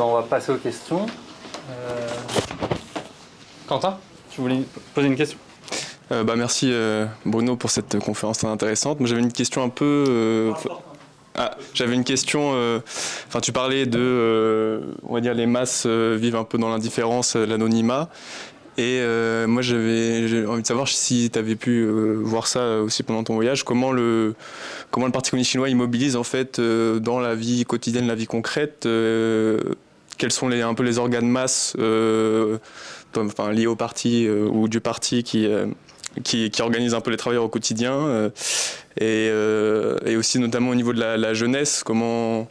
On va passer aux questions. Quentin, tu voulais poser une question? Merci Bruno pour cette conférence très intéressante. Moi j'avais une question un peu... j'avais une question... tu parlais de... on va dire les masses vivent un peu dans l'indifférence, l'anonymat. Et moi j'ai envie de savoir si tu avais pu voir ça aussi pendant ton voyage, comment le Parti communiste chinois il mobilise en fait dans la vie quotidienne, la vie concrète, quels sont un peu les organes masse liés au parti ou du parti qui organisent un peu les travailleurs au quotidien et aussi notamment au niveau de la jeunesse, comment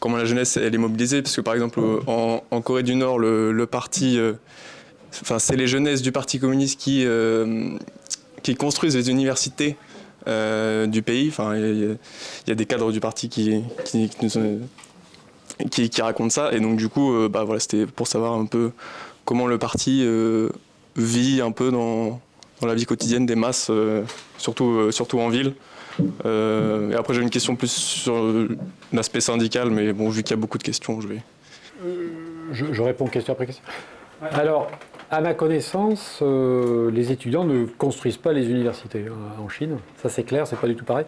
la jeunesse elle est mobilisée, parce que par exemple en Corée du Nord le parti c'est les jeunesses du Parti communiste qui construisent les universités du pays. Il y a des cadres du parti qui racontent ça. Et donc du coup, c'était pour savoir un peu comment le parti vit un peu dans la vie quotidienne des masses, surtout en ville. Et après, j'ai une question plus sur l'aspect syndical, mais bon, vu qu'il y a beaucoup de questions, je vais... Je réponds question après question. Alors, à ma connaissance, les étudiants ne construisent pas les universités en Chine. Ça, c'est clair, c'est pas du tout pareil.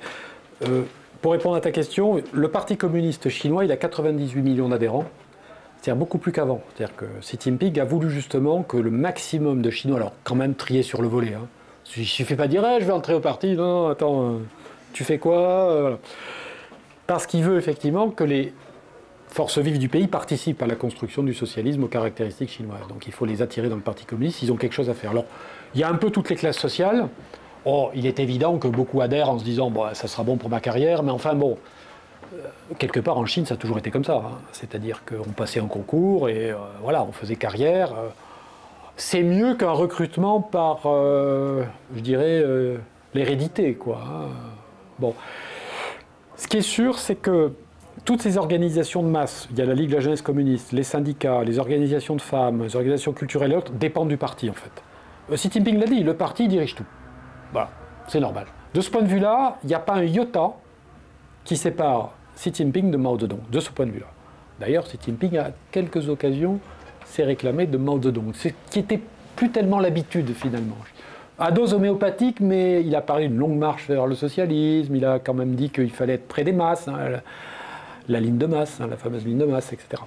Pour répondre à ta question, le Parti communiste chinois, il a 98 millions d'adhérents. C'est-à-dire beaucoup plus qu'avant. C'est-à-dire que Xi Jinping a voulu justement que le maximum de Chinois, alors quand même trier sur le volet, hein. Il ne suffit pas de dire je vais entrer au parti, non, attends, tu fais quoi voilà. Parce qu'il veut effectivement que les forces vives du pays participent à la construction du socialisme aux caractéristiques chinoises. Donc il faut les attirer dans le Parti communiste, ils ont quelque chose à faire. Alors, il y a un peu toutes les classes sociales. Il est évident que beaucoup adhèrent en se disant ça sera bon pour ma carrière, mais enfin bon, quelque part en Chine ça a toujours été comme ça. Hein. C'est-à-dire qu'on passait un concours et voilà, on faisait carrière. C'est mieux qu'un recrutement par, je dirais, l'hérédité, quoi. Hein. Bon. Ce qui est sûr, c'est que toutes ces organisations de masse, il y a la Ligue de la jeunesse communiste, les syndicats, les organisations de femmes, les organisations culturelles et autres, dépendent du parti, en fait. Xi Jinping l'a dit, le parti dirige tout. Voilà, c'est normal. De ce point de vue-là, il n'y a pas un iota qui sépare Xi Jinping de Mao Zedong, de ce point de vue-là. D'ailleurs, Xi Jinping, à quelques occasions, s'est réclamé de Mao Zedong, ce qui n'était plus tellement l'habitude, finalement. À dose homéopathique, mais il a parlé d'une longue marche vers le socialisme, il a quand même dit qu'il fallait être près des masses, hein, la ligne de masse, hein, la fameuse ligne de masse, etc.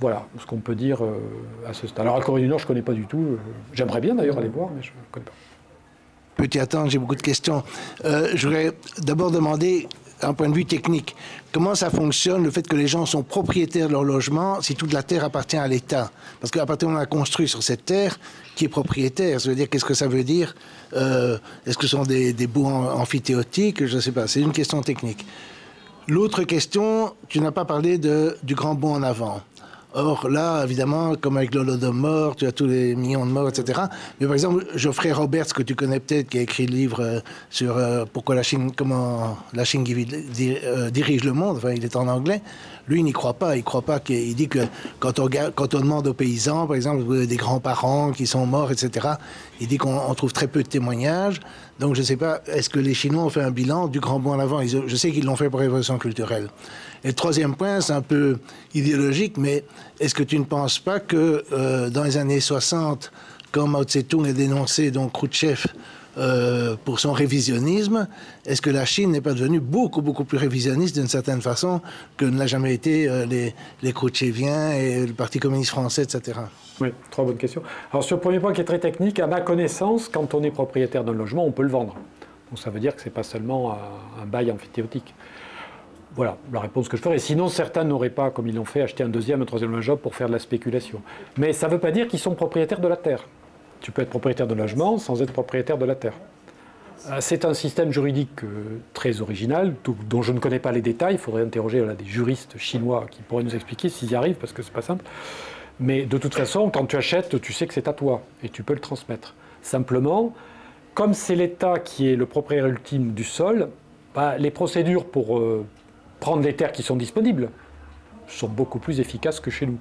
Voilà ce qu'on peut dire à ce stade. Alors, à Corée du Nord, je ne connais pas du tout. J'aimerais bien d'ailleurs aller voir, mais je ne connais pas. Peux-tu attendre, j'ai beaucoup de questions. Je voudrais d'abord demander, d'un point de vue technique, comment ça fonctionne, le fait que les gens sont propriétaires de leur logement si toute la terre appartient à l'État? Parce qu'à partir du moment où on a construit sur cette terre, qui est propriétaire? Ça veut dire, qu'est-ce que ça veut dire? Est-ce que ce sont des bouts amphithéotiques? Je ne sais pas, c'est une question technique. L'autre question, tu n'as pas parlé du grand bond en avant. Or, là, évidemment, comme avec l'Holodomor, tu as tous les millions de morts, etc. Mais par exemple, Geoffrey Roberts, que tu connais peut-être, qui a écrit le livre sur comment la Chine dirige le monde, enfin, il est en anglais, lui, il n'y croit pas. Il croit pas qu'il dit que quand on demande aux paysans, par exemple, des grands-parents qui sont morts, etc., il dit qu'on trouve très peu de témoignages. Donc, je ne sais pas, est-ce que les Chinois ont fait un bilan du grand bond en avant? Je sais qu'ils l'ont fait pour la révolution culturelle. Et le troisième point, c'est un peu idéologique, mais est-ce que tu ne penses pas que dans les années 60, quand Mao Tse-tung a dénoncé donc Khrouchtchev pour son révisionnisme, est-ce que la Chine n'est pas devenue beaucoup, beaucoup plus révisionniste d'une certaine façon que ne l'a jamais été les Khrouchtcheviens et le Parti communiste français, etc. Oui, trois bonnes questions. Alors sur le premier point qui est très technique, à ma connaissance, quand on est propriétaire d'un logement, on peut le vendre. Donc ça veut dire que ce n'est pas seulement un bail amphithéotique. Voilà la réponse que je ferai. Sinon, certains n'auraient pas, comme ils l'ont fait, acheté un deuxième, un troisième logement pour faire de la spéculation. Mais ça ne veut pas dire qu'ils sont propriétaires de la terre. Tu peux être propriétaire de logement sans être propriétaire de la terre. C'est un système juridique très original, dont je ne connais pas les détails. Il faudrait interroger des juristes chinois qui pourraient nous expliquer s'ils y arrivent, parce que ce n'est pas simple. Mais de toute façon, quand tu achètes, tu sais que c'est à toi et tu peux le transmettre. Simplement, comme c'est l'État qui est le propriétaire ultime du sol, les procédures pour prendre les terres qui sont disponibles sont beaucoup plus efficaces que chez nous.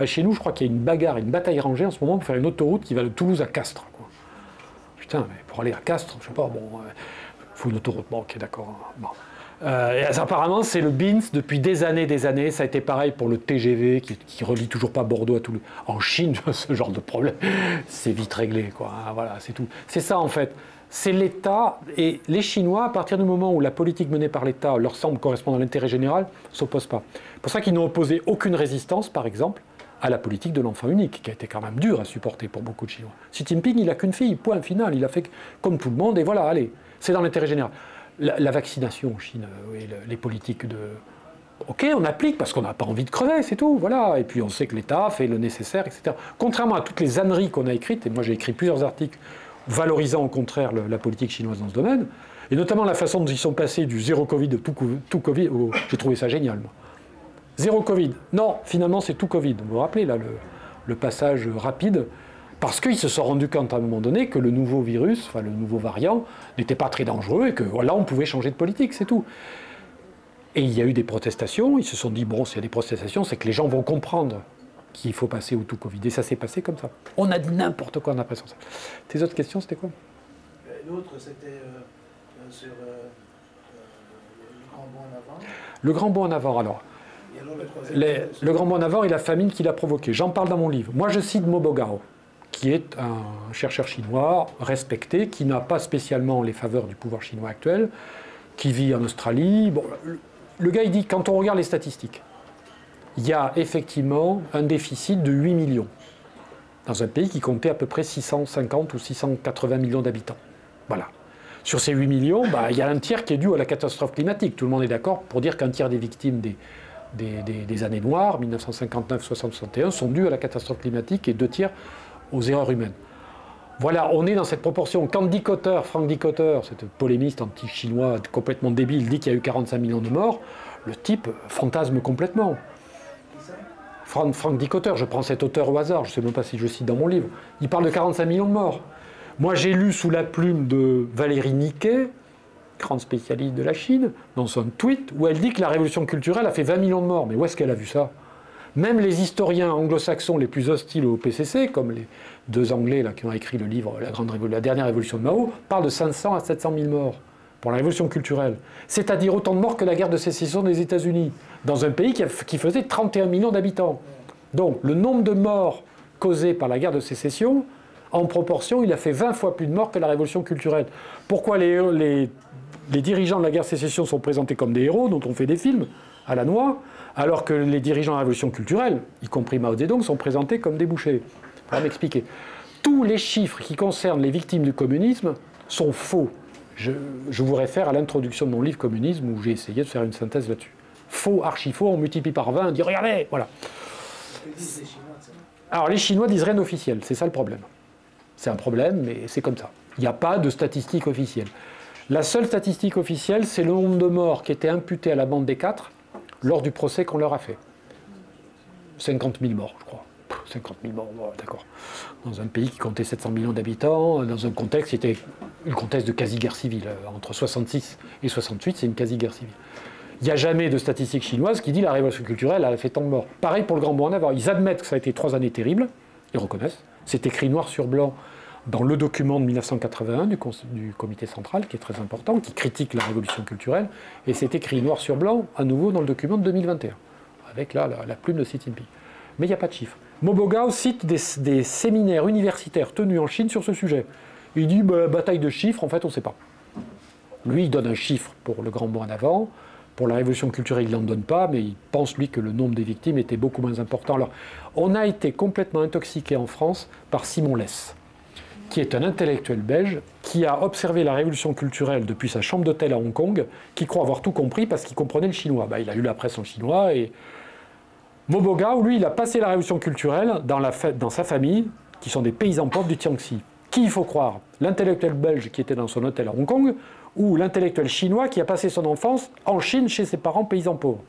Chez nous, je crois qu'il y a une bagarre, une bataille rangée en ce moment pour faire une autoroute qui va de Toulouse à Castres. Quoi. Putain, mais pour aller à Castres, je sais pas, il faut une autoroute. Bon, ok, d'accord. Bon. Apparemment, c'est le BINS depuis des années. Ça a été pareil pour le TGV qui relie toujours pas Bordeaux à Toulouse. En Chine, ce genre de problème, c'est vite réglé, quoi. Voilà, c'est tout. C'est ça, en fait. C'est l'État. Et les Chinois, à partir du moment où la politique menée par l'État leur semble correspondre à l'intérêt général, ne s'opposent pas. C'est pour ça qu'ils n'ont opposé aucune résistance, par exemple, à la politique de l'enfant unique, qui a été quand même dure à supporter pour beaucoup de Chinois. Xi Jinping, il n'a qu'une fille, point final. Il a fait comme tout le monde, et voilà, allez, c'est dans l'intérêt général. La vaccination en Chine, les politiques de... Ok, on applique parce qu'on n'a pas envie de crever, c'est tout, voilà. Et puis on sait que l'État fait le nécessaire, etc. Contrairement à toutes les âneries qu'on a écrites, et moi j'ai écrit plusieurs articles valorisant au contraire la politique chinoise dans ce domaine, et notamment la façon dont ils sont passés du zéro Covid, de tout Covid, j'ai trouvé ça génial, moi. Zéro Covid, non, finalement c'est tout Covid. Vous vous rappelez là le passage rapide, parce qu'ils se sont rendus compte à un moment donné que le nouveau virus, enfin le nouveau variant, n'était pas très dangereux et que là on pouvait changer de politique, c'est tout. Et il y a eu des protestations, ils se sont dit, bon, s'il y a des protestations, c'est que les gens vont comprendre qu'il faut passer au tout Covid. Et ça s'est passé comme ça. On a dit n'importe quoi en après ça. Tes autres questions, c'était quoi? L'autre, c'était sur le grand bond en avant. Le grand bond en avant, alors. Le grand bond en avant et la famine qui l'a provoqué. J'en parle dans mon livre. Moi, je cite Mo Bogao, qui est un chercheur chinois respecté, qui n'a pas spécialement les faveurs du pouvoir chinois actuel, qui vit en Australie. Bon, le gars, il dit, quand on regarde les statistiques, il y a effectivement un déficit de 8 millions, dans un pays qui comptait à peu près 650 ou 680 millions d'habitants. Voilà. Sur ces 8 millions, il y a un tiers qui est dû à la catastrophe climatique. Tout le monde est d'accord pour dire qu'un tiers des victimes des années noires, 1959, 60, 61, sont dues à la catastrophe climatique et 2 tiers aux erreurs humaines. Voilà, on est dans cette proportion. Quand Frank Dikötter, cet polémiste anti-chinois complètement débile, dit qu'il y a eu 45 millions de morts, le type fantasme complètement. Frank Dikötter, je prends cet auteur au hasard, je ne sais même pas si je cite dans mon livre, il parle de 45 millions de morts. Moi, j'ai lu sous la plume de Valérie Niquet, grande spécialiste de la Chine, dans son tweet, où elle dit que la révolution culturelle a fait 20 millions de morts. Mais où est-ce qu'elle a vu ça? Même les historiens anglo-saxons les plus hostiles au PCC, comme les 2 Anglais là, qui ont écrit le livre La dernière révolution de Mao, parlent de 500 à 700 000 morts pour la révolution culturelle. C'est-à-dire autant de morts que la guerre de sécession des États-Unis, dans un pays qui faisait 31 millions d'habitants. Donc le nombre de morts causés par la guerre de sécession, en proportion, il a fait 20 fois plus de morts que la révolution culturelle. Pourquoi les dirigeants de la guerre de sécession sont présentés comme des héros dont on fait des films à la noix, alors que les dirigeants de la révolution culturelle, y compris Mao Zedong, sont présentés comme des bouchers? On va m'expliquer. Tous les chiffres qui concernent les victimes du communisme sont faux. Je vous réfère à l'introduction de mon livre Communisme, où j'ai essayé de faire une synthèse là-dessus. Faux, archi-faux, on multiplie par 20, on dit regardez, voilà. Alors les Chinois disent rien d'officiel, c'est ça le problème. C'est un problème, mais c'est comme ça. Il n'y a pas de statistiques officielles. La seule statistique officielle, c'est le nombre de morts qui étaient imputés à la bande des 4 lors du procès qu'on leur a fait. 50 000 morts, je crois. 50 000 morts, d'accord. Dans un pays qui comptait 700 millions d'habitants, dans un contexte qui était un contexte de quasi-guerre civile. Entre 66 et 68, c'est une quasi-guerre civile. Il n'y a jamais de statistique chinoise qui dit la révolution culturelle a fait tant de morts. Pareil pour le grand bond en avant. Ils admettent que ça a été 3 années terribles, ils reconnaissent. C'est écrit noir sur blanc dans le document de 1981 du comité central, qui est très important, qui critique la révolution culturelle, et c'est écrit noir sur blanc à nouveau dans le document de 2021, avec là la plume de Xi Jinping. Mais il n'y a pas de chiffres. Mo Bogao cite des séminaires universitaires tenus en Chine sur ce sujet. Il dit bataille de chiffres, en fait on ne sait pas. Lui il donne un chiffre pour le grand bond en avant, pour la révolution culturelle il n'en donne pas, mais il pense lui que le nombre des victimes était beaucoup moins important. Alors on a été complètement intoxiqué en France par Simon Less, qui est un intellectuel belge, qui a observé la révolution culturelle depuis sa chambre d'hôtel à Hong Kong, qui croit avoir tout compris parce qu'il comprenait le chinois. Il a lu la presse en chinois, et Mo Bogao, lui, il a passé la révolution culturelle dans sa famille, qui sont des paysans pauvres du Jiangxi. Qui il faut croire? L'intellectuel belge qui était dans son hôtel à Hong Kong, ou l'intellectuel chinois qui a passé son enfance en Chine chez ses parents paysans pauvres?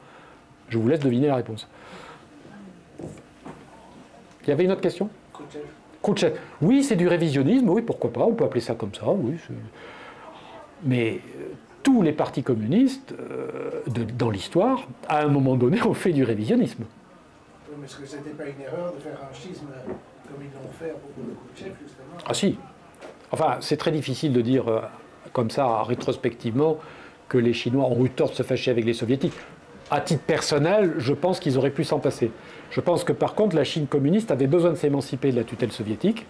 Je vous laisse deviner la réponse. Il y avait une autre question? Khrouchtchev. Oui, c'est du révisionnisme, oui, pourquoi pas, on peut appeler ça comme ça, oui. Mais tous les partis communistes, dans l'histoire, à un moment donné, ont fait du révisionnisme. Oui, mais est-ce que c'était pas une erreur de faire un schisme comme ils l'ont fait à propos de Khrouchtchev, justement? Ah si. Enfin, c'est très difficile de dire comme ça, rétrospectivement, que les Chinois ont eu tort de se fâcher avec les Soviétiques. À titre personnel, je pense qu'ils auraient pu s'en passer. Je pense que par contre, la Chine communiste avait besoin de s'émanciper de la tutelle soviétique.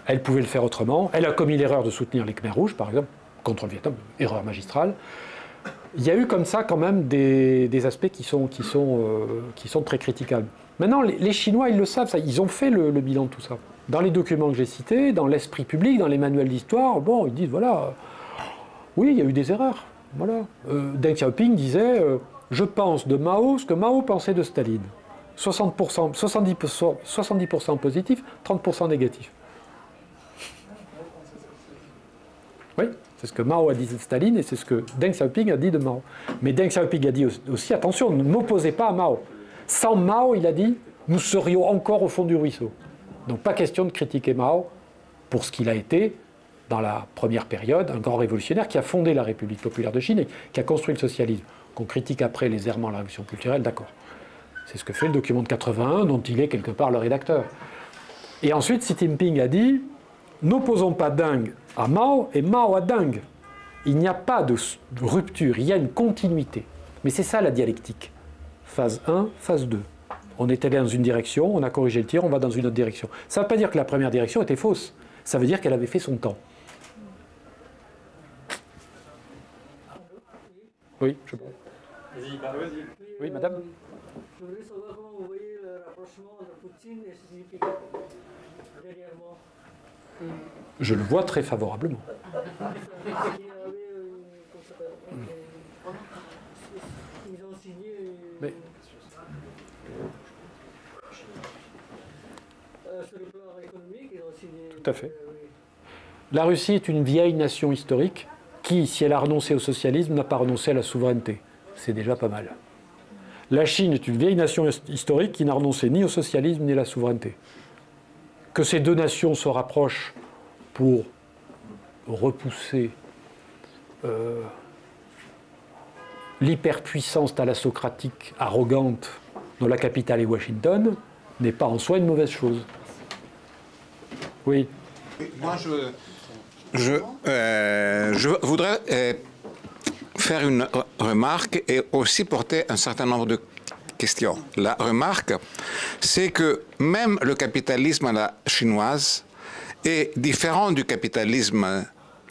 Elle pouvait le faire autrement. Elle a commis l'erreur de soutenir les Khmers rouges, par exemple, contre le Vietnam, erreur magistrale. Il y a eu comme ça quand même des aspects qui sont très critiquables. Maintenant, les Chinois, ils le savent, ça, ils ont fait le bilan de tout ça. Dans les documents que j'ai cités, dans l'esprit public, dans les manuels d'histoire, bon, ils disent, voilà, oui, il y a eu des erreurs. Voilà. Deng Xiaoping disait, je pense de Mao ce que Mao pensait de Staline. 70% positif, 30% négatif. Oui, c'est ce que Mao a dit de Staline et c'est ce que Deng Xiaoping a dit de Mao. Mais Deng Xiaoping a dit aussi, attention, ne m'opposez pas à Mao. Sans Mao, il a dit, nous serions encore au fond du ruisseau. Donc pas question de critiquer Mao pour ce qu'il a été dans la première période, un grand révolutionnaire qui a fondé la République populaire de Chine et qui a construit le socialisme. Qu'on critique après les errements de la révolution culturelle, d'accord. C'est ce que fait le document de 81 dont il est quelque part le rédacteur. Et ensuite, Xi Jinping a dit, n'opposons pas Deng à Mao et Mao à Deng. Il n'y a pas de rupture, il y a une continuité. Mais c'est ça la dialectique. Phase 1, phase 2. On est allé dans une direction, on a corrigé le tir, on va dans une autre direction. Ça ne veut pas dire que la première direction était fausse. Ça veut dire qu'elle avait fait son temps. Oui, je pense. Vas-y, Oui, madame. Je voudrais savoir comment vous voyez le rapprochement de Poutine et Xi Jinping derrière moi. Je le vois très favorablement. Il y avait ils ont signé Mais sur le plan économique, ils ont signé. tout à fait. La Russie est une vieille nation historique qui, si elle a renoncé au socialisme, n'a pas renoncé à la souveraineté. C'est déjà pas mal. La Chine est une vieille nation historique qui n'a renoncé ni au socialisme ni à la souveraineté. Que ces deux nations se rapprochent pour repousser l'hyperpuissance thalassocratique arrogante dont la capitale est Washington n'est pas en soi une mauvaise chose. Oui. Moi, je voudrais faire une remarque et aussi porter un certain nombre de questions. La remarque, c'est que même le capitalisme à la chinoise est différent du capitalisme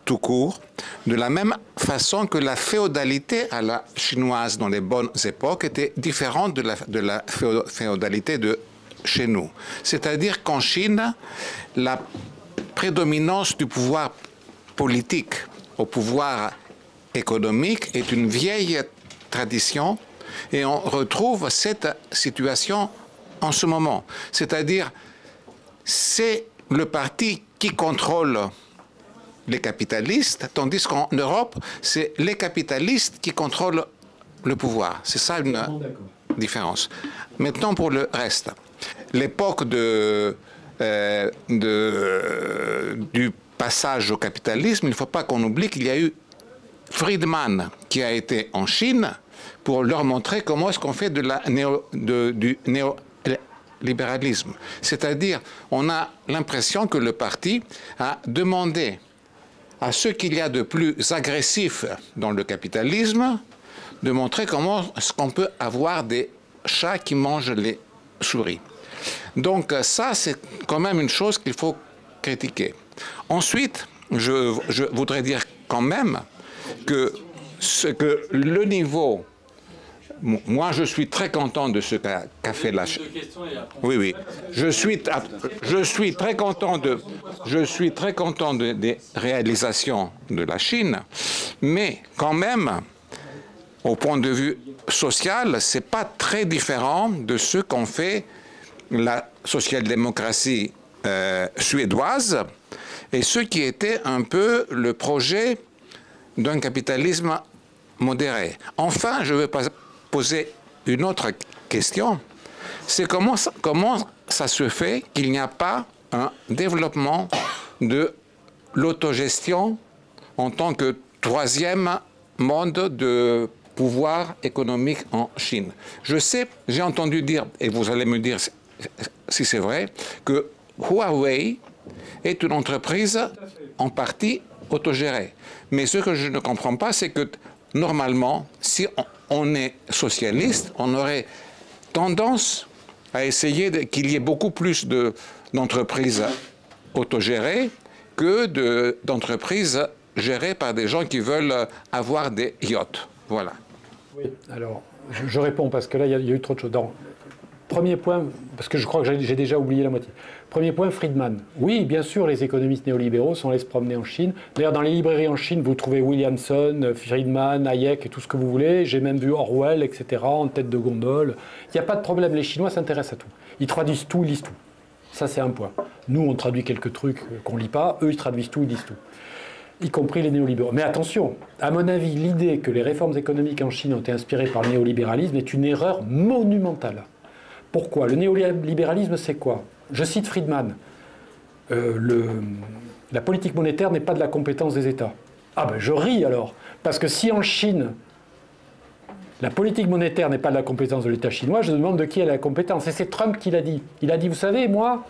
tout court, de la même façon que la féodalité à la chinoise dans les bonnes époques était différente de la féodalité de chez nous. C'est-à-dire qu'en Chine, la prédominance du pouvoir politique au pouvoir économique est une vieille tradition et on retrouve cette situation en ce moment. C'est-à-dire, c'est le parti qui contrôle les capitalistes, tandis qu'en Europe, c'est les capitalistes qui contrôlent le pouvoir. C'est ça une différence. Maintenant, pour le reste, l'époque du passage au capitalisme, il ne faut pas qu'on oublie qu'il y a eu Friedman qui a été en Chine pour leur montrer comment est-ce qu'on fait du néolibéralisme. C'est-à-dire, on a l'impression que le parti a demandé à ce qu'il y a de plus agressif dans le capitalisme de montrer comment est-ce qu'on peut avoir des chats qui mangent les souris. Donc ça, c'est quand même une chose qu'il faut critiquer. Ensuite, je voudrais dire quand même que le niveau... Moi, je suis très content de ce qu'a fait la Chine. Oui, oui. Je suis très content des réalisations de la Chine, mais quand même, au point de vue social, c'est pas très différent de ce qu'ont fait la social-démocratie suédoise et ce qui était un peu le projet d'un capitalisme modéré. Enfin, je veux poser une autre question, c'est comment ça se fait qu'il n'y a pas un développement de l'autogestion en tant que troisième mode de pouvoir économique en Chine. Je sais, j'ai entendu dire, et vous allez me dire si c'est vrai, que Huawei est une entreprise en partie autogérée. Mais ce que je ne comprends pas, c'est que normalement, si on est socialiste, on aurait tendance à essayer qu'il y ait beaucoup plus d'entreprises autogérées que d'entreprises gérées par des gens qui veulent avoir des yachts. Voilà. Oui, alors, je réponds parce que là, il y a eu trop de choses. Premier point, parce que je crois que j'ai déjà oublié la moitié. Premier point, Friedman. Oui, bien sûr, les économistes néolibéraux sont allés se promener en Chine. D'ailleurs, dans les librairies en Chine, vous trouvez Williamson, Friedman, Hayek et tout ce que vous voulez. J'ai même vu Orwell, etc., en tête de gondole. Il n'y a pas de problème, les Chinois s'intéressent à tout. Ils traduisent tout, ils lisent tout. Ça, c'est un point. Nous, on traduit quelques trucs qu'on ne lit pas. Eux, ils traduisent tout, ils lisent tout. Y compris les néolibéraux. Mais attention, à mon avis, l'idée que les réformes économiques en Chine ont été inspirées par le néolibéralisme est une erreur monumentale. Pourquoi? Le néolibéralisme, c'est quoi? Je cite Friedman. La politique monétaire n'est pas de la compétence des États. Ah ben je ris alors. Parce que si en Chine, la politique monétaire n'est pas de la compétence de l'État chinois, je me demande de qui elle a la compétence. Et c'est Trump qui l'a dit. Il a dit, vous savez, moi,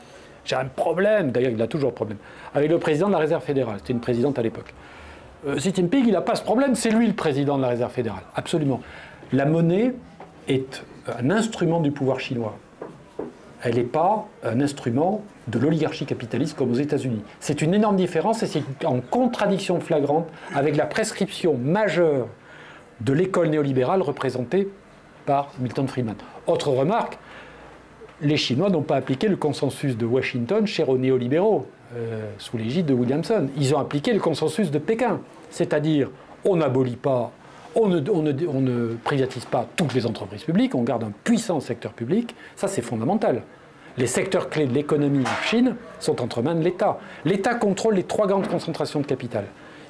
j'ai un problème. D'ailleurs, il a toujours un problème. Avec le président de la Réserve fédérale. C'était une présidente à l'époque. Xi Jinping, il n'a pas ce problème. C'est lui le président de la Réserve fédérale. Absolument. La monnaie est un instrument du pouvoir chinois. Elle n'est pas un instrument de l'oligarchie capitaliste comme aux États-Unis. C'est une énorme différence et c'est en contradiction flagrante avec la prescription majeure de l'école néolibérale représentée par Milton Friedman. Autre remarque, les Chinois n'ont pas appliqué le consensus de Washington cher aux néolibéraux, sous l'égide de Williamson. Ils ont appliqué le consensus de Pékin, c'est-à-dire on n'abolit pas, on ne privatise pas toutes les entreprises publiques, on garde un puissant secteur public, ça c'est fondamental. Les secteurs clés de l'économie en Chine sont entre mains de l'État. L'État contrôle les 3 grandes concentrations de capital.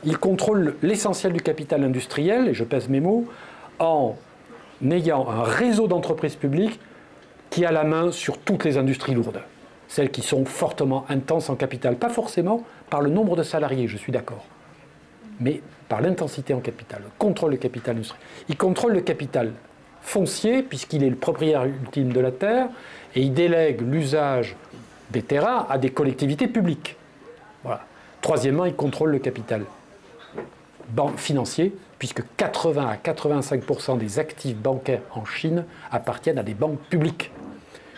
Il contrôle l'essentiel du capital industriel, et je pèse mes mots, en ayant un réseau d'entreprises publiques qui a la main sur toutes les industries lourdes. Celles qui sont fortement intenses en capital. Pas forcément par le nombre de salariés, je suis d'accord, mais par l'intensité en capital. Il contrôle le capital industriel. Il contrôle le capital foncier, puisqu'il est le propriétaire ultime de la terre, et il délègue l'usage des terrains à des collectivités publiques. Voilà. Troisièmement, il contrôle le capital financier, puisque 80 à 85% des actifs bancaires en Chine appartiennent à des banques publiques,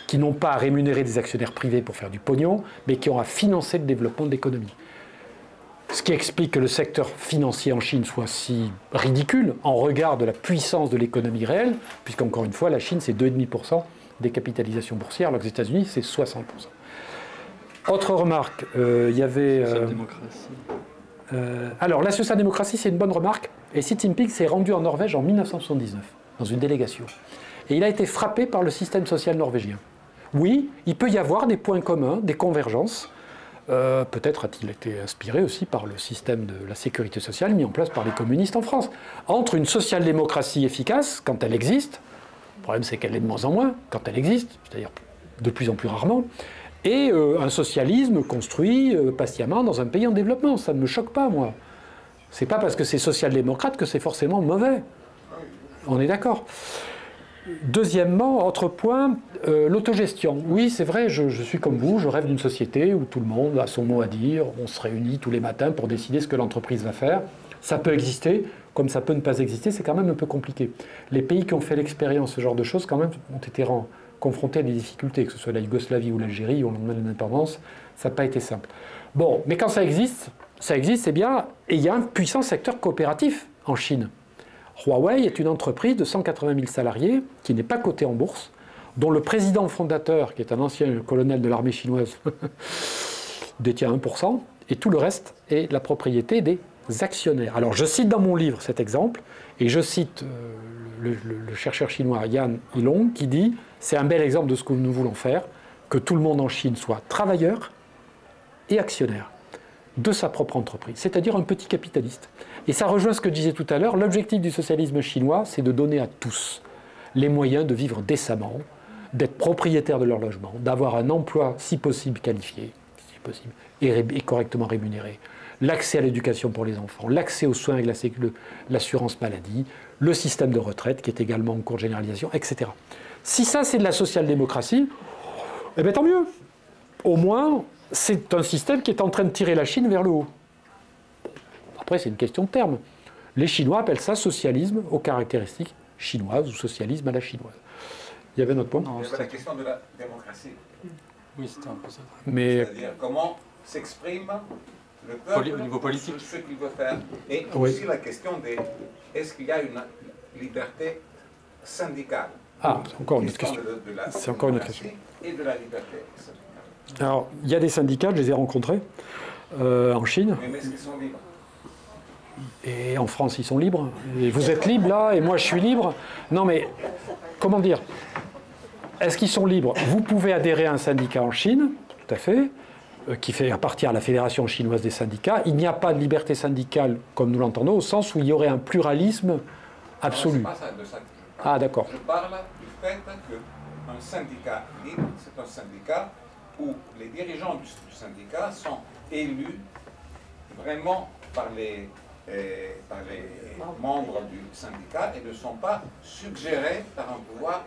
qui n'ont pas à rémunérer des actionnaires privés pour faire du pognon, mais qui ont à financer le développement de l'économie. Ce qui explique que le secteur financier en Chine soit si ridicule en regard de la puissance de l'économie réelle, puisqu'encore une fois, la Chine, c'est 2,5% des capitalisations boursières, alors que les États-Unis, c'est 60%. Autre remarque, il y avait... alors, la social-démocratie, c'est une bonne remarque, et Xi Jinping s'est rendu en Norvège en 1979, dans une délégation. Et il a été frappé par le système social norvégien. Oui, il peut y avoir des points communs, des convergences. Peut-être a-t-il été inspiré aussi par le système de la sécurité sociale mis en place par les communistes en France. Entre une social-démocratie efficace, quand elle existe, le problème c'est qu'elle l'est de moins en moins, quand elle existe, c'est-à-dire de plus en plus rarement, et un socialisme construit patiemment dans un pays en développement. Ça ne me choque pas, moi. C'est pas parce que c'est social-démocrate que c'est forcément mauvais. On est d'accord. Deuxièmement, autre point, l'autogestion. Oui, c'est vrai, je suis comme vous, je rêve d'une société où tout le monde a son mot à dire, on se réunit tous les matins pour décider ce que l'entreprise va faire. Ça peut exister, comme ça peut ne pas exister, c'est quand même un peu compliqué. Les pays qui ont fait l'expérience, ce genre de choses, quand même, ont été confrontés à des difficultés, que ce soit la Yougoslavie ou l'Algérie, au lendemain de l'indépendance, ça n'a pas été simple. Bon, mais quand ça existe, c'est bien, et il y a un puissant secteur coopératif en Chine. Huawei est une entreprise de 180 000 salariés qui n'est pas cotée en bourse, dont le président fondateur, qui est un ancien colonel de l'armée chinoise, détient 1%, et tout le reste est la propriété des actionnaires. Alors je cite dans mon livre cet exemple, et je cite le chercheur chinois Yan Yilong qui dit « C'est un bel exemple de ce que nous voulons faire, que tout le monde en Chine soit travailleur et actionnaire de sa propre entreprise, c'est-à-dire un petit capitaliste. » Et ça rejoint ce que je disais tout à l'heure, l'objectif du socialisme chinois, c'est de donner à tous les moyens de vivre décemment, d'être propriétaires de leur logement, d'avoir un emploi, si possible, qualifié, si possible, et correctement rémunéré, l'accès à l'éducation pour les enfants, l'accès aux soins avec l'assurance maladie, le système de retraite qui est également en cours de généralisation, etc. Si ça, c'est de la social-démocratie, eh bien tant mieux. Au moins, c'est un système qui est en train de tirer la Chine vers le haut. Après, c'est une question de terme. Les Chinois appellent ça socialisme aux caractéristiques chinoises ou socialisme à la chinoise. Il y avait un autre point? Il y avait la question de la démocratie. Oui, c'était un peu ça. Mais C'est-à-dire comment s'exprime le peuple Au niveau politique. sur ce qu'il veut faire. Et Oui. aussi la question de est-ce qu'il y a une liberté syndicale? ah, c'est encore une autre question. De la C'est encore une autre démocratie et de la liberté syndicale. Alors, il y a des syndicats, je les ai rencontrés en Chine. Mais est-ce qu'ils sont libres? Et en France, ils sont libres. Et vous êtes libre là, et moi je suis libre. Non mais, comment dire? Est-ce qu'ils sont libres? Vous pouvez adhérer à un syndicat en Chine, tout à fait, qui fait partie à la Fédération chinoise des syndicats. Il n'y a pas de liberté syndicale, comme nous l'entendons, au sens où il y aurait un pluralisme absolu. Non, c'est pas ça, de ça que je parle. Ah d'accord. Je parle du fait qu'un syndicat libre, c'est un syndicat où les dirigeants du syndicat sont élus vraiment par les membres du syndicat et ne sont pas suggérés par un pouvoir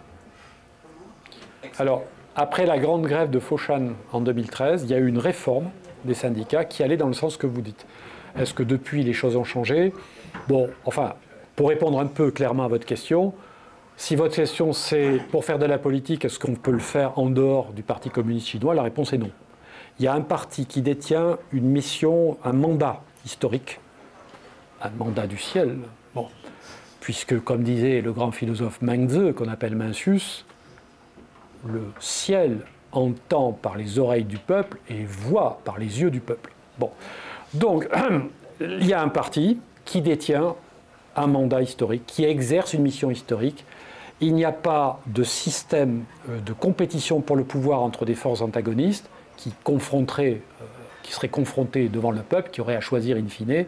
extérieur. Alors, après la grande grève de Foshan en 2013, il y a eu une réforme des syndicats qui allait dans le sens que vous dites. Est-ce que depuis les choses ont changé? Bon, enfin, pour répondre un peu clairement à votre question, si votre question c'est pour faire de la politique, est-ce qu'on peut le faire en dehors du Parti communiste chinois? La réponse est non. Il y a un parti qui détient une mission, un mandat historique, un mandat du ciel, bon, puisque, comme disait le grand philosophe Mengzi, qu'on appelle Mencius, le ciel entend par les oreilles du peuple et voit par les yeux du peuple. Bon. Donc, il y a un parti qui détient un mandat historique, qui exerce une mission historique. Il n'y a pas de système de compétition pour le pouvoir entre des forces antagonistes qui seraient confrontées devant le peuple, qui auraient à choisir in fine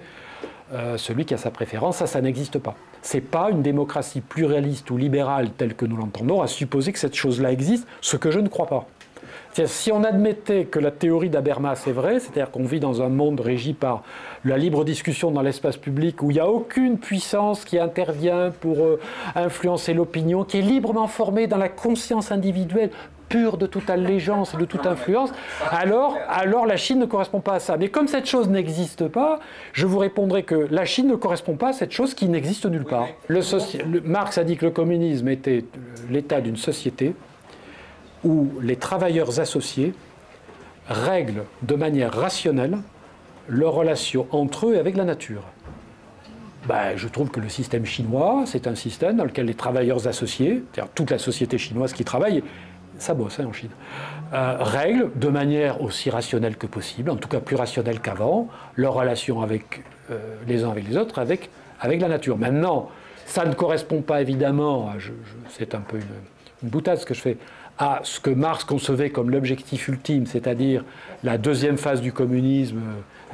celui qui a sa préférence. Ça n'existe pas. Ce n'est pas une démocratie pluraliste ou libérale telle que nous l'entendons, à supposer que cette chose-là existe, ce que je ne crois pas. Si on admettait que la théorie d'Habermas est vraie, c'est-à-dire qu'on vit dans un monde régi par la libre discussion dans l'espace public, où il n'y a aucune puissance qui intervient pour influencer l'opinion, qui est librement formée dans la conscience individuelle, pure de toute allégeance et de toute influence, alors la Chine ne correspond pas à ça. Mais comme cette chose n'existe pas, je vous répondrai que la Chine ne correspond pas à cette chose qui n'existe nulle part. Marx a dit que le communisme était l'état d'une société où les travailleurs associés règlent de manière rationnelle leurs relations entre eux et avec la nature. Je trouve que le système chinois, c'est un système dans lequel les travailleurs associés, c'est-à-dire toute la société chinoise qui travaille, ça bosse en Chine, règlent de manière aussi rationnelle que possible, en tout cas plus rationnelle qu'avant, leurs relations avec les uns avec les autres, avec la nature. Maintenant, ça ne correspond pas évidemment, c'est un peu une boutade ce que je fais, à ce que Marx concevait comme l'objectif ultime, c'est-à-dire la deuxième phase du communisme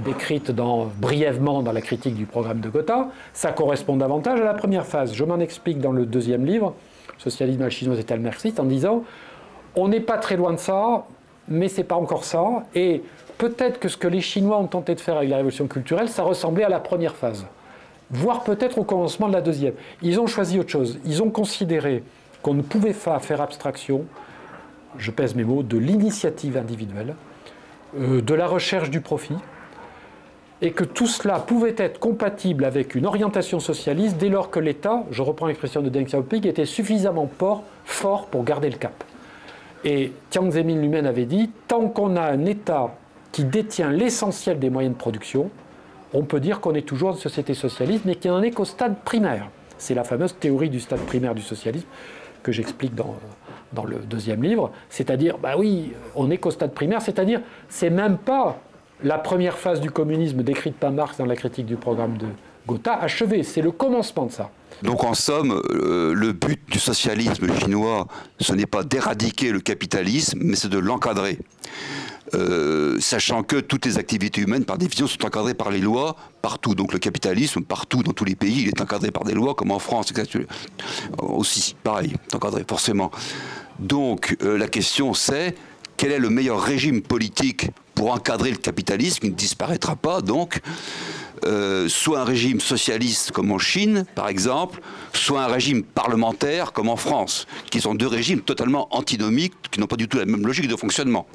décrite brièvement dans la critique du programme de Gotha. Ça correspond davantage à la première phase. Je m'en explique dans le deuxième livre, Socialisme à la chinoise et marxiste, en disant on n'est pas très loin de ça, mais c'est pas encore ça, et peut-être que ce que les Chinois ont tenté de faire avec la révolution culturelle, ça ressemblait à la première phase, voire peut-être au commencement de la deuxième. Ils ont choisi autre chose. Ils ont considéré qu'on ne pouvait pas faire abstraction, je pèse mes mots, de l'initiative individuelle, de la recherche du profit, et que tout cela pouvait être compatible avec une orientation socialiste dès lors que l'État, je reprends l'expression de Deng Xiaoping, était suffisamment fort pour garder le cap. Et Jiang Zemin lui-même avait dit, tant qu'on a un État qui détient l'essentiel des moyens de production, on peut dire qu'on est toujours une société socialiste, mais qui n'en est qu'au stade primaire. C'est la fameuse théorie du stade primaire du socialisme que j'explique dans le deuxième livre. C'est-à-dire, oui, on n'est qu'au stade primaire, c'est-à-dire, c'est même pas la première phase du communisme décrite par Marx dans la critique du programme de Gotha achevée, c'est le commencement de ça. Donc en somme, le but du socialisme chinois, ce n'est pas d'éradiquer le capitalisme, mais c'est de l'encadrer. Sachant que toutes les activités humaines, par définition, sont encadrées par les lois partout. Donc le capitalisme, partout, dans tous les pays, il est encadré par des lois, comme en France, exactement. Aussi, pareil, encadré, forcément. Donc la question c'est, quel est le meilleur régime politique pour encadrer le capitalisme, qui ne disparaîtra pas, donc soit un régime socialiste comme en Chine, par exemple, soit un régime parlementaire comme en France, qui sont deux régimes totalement antinomiques, qui n'ont pas du tout la même logique de fonctionnement.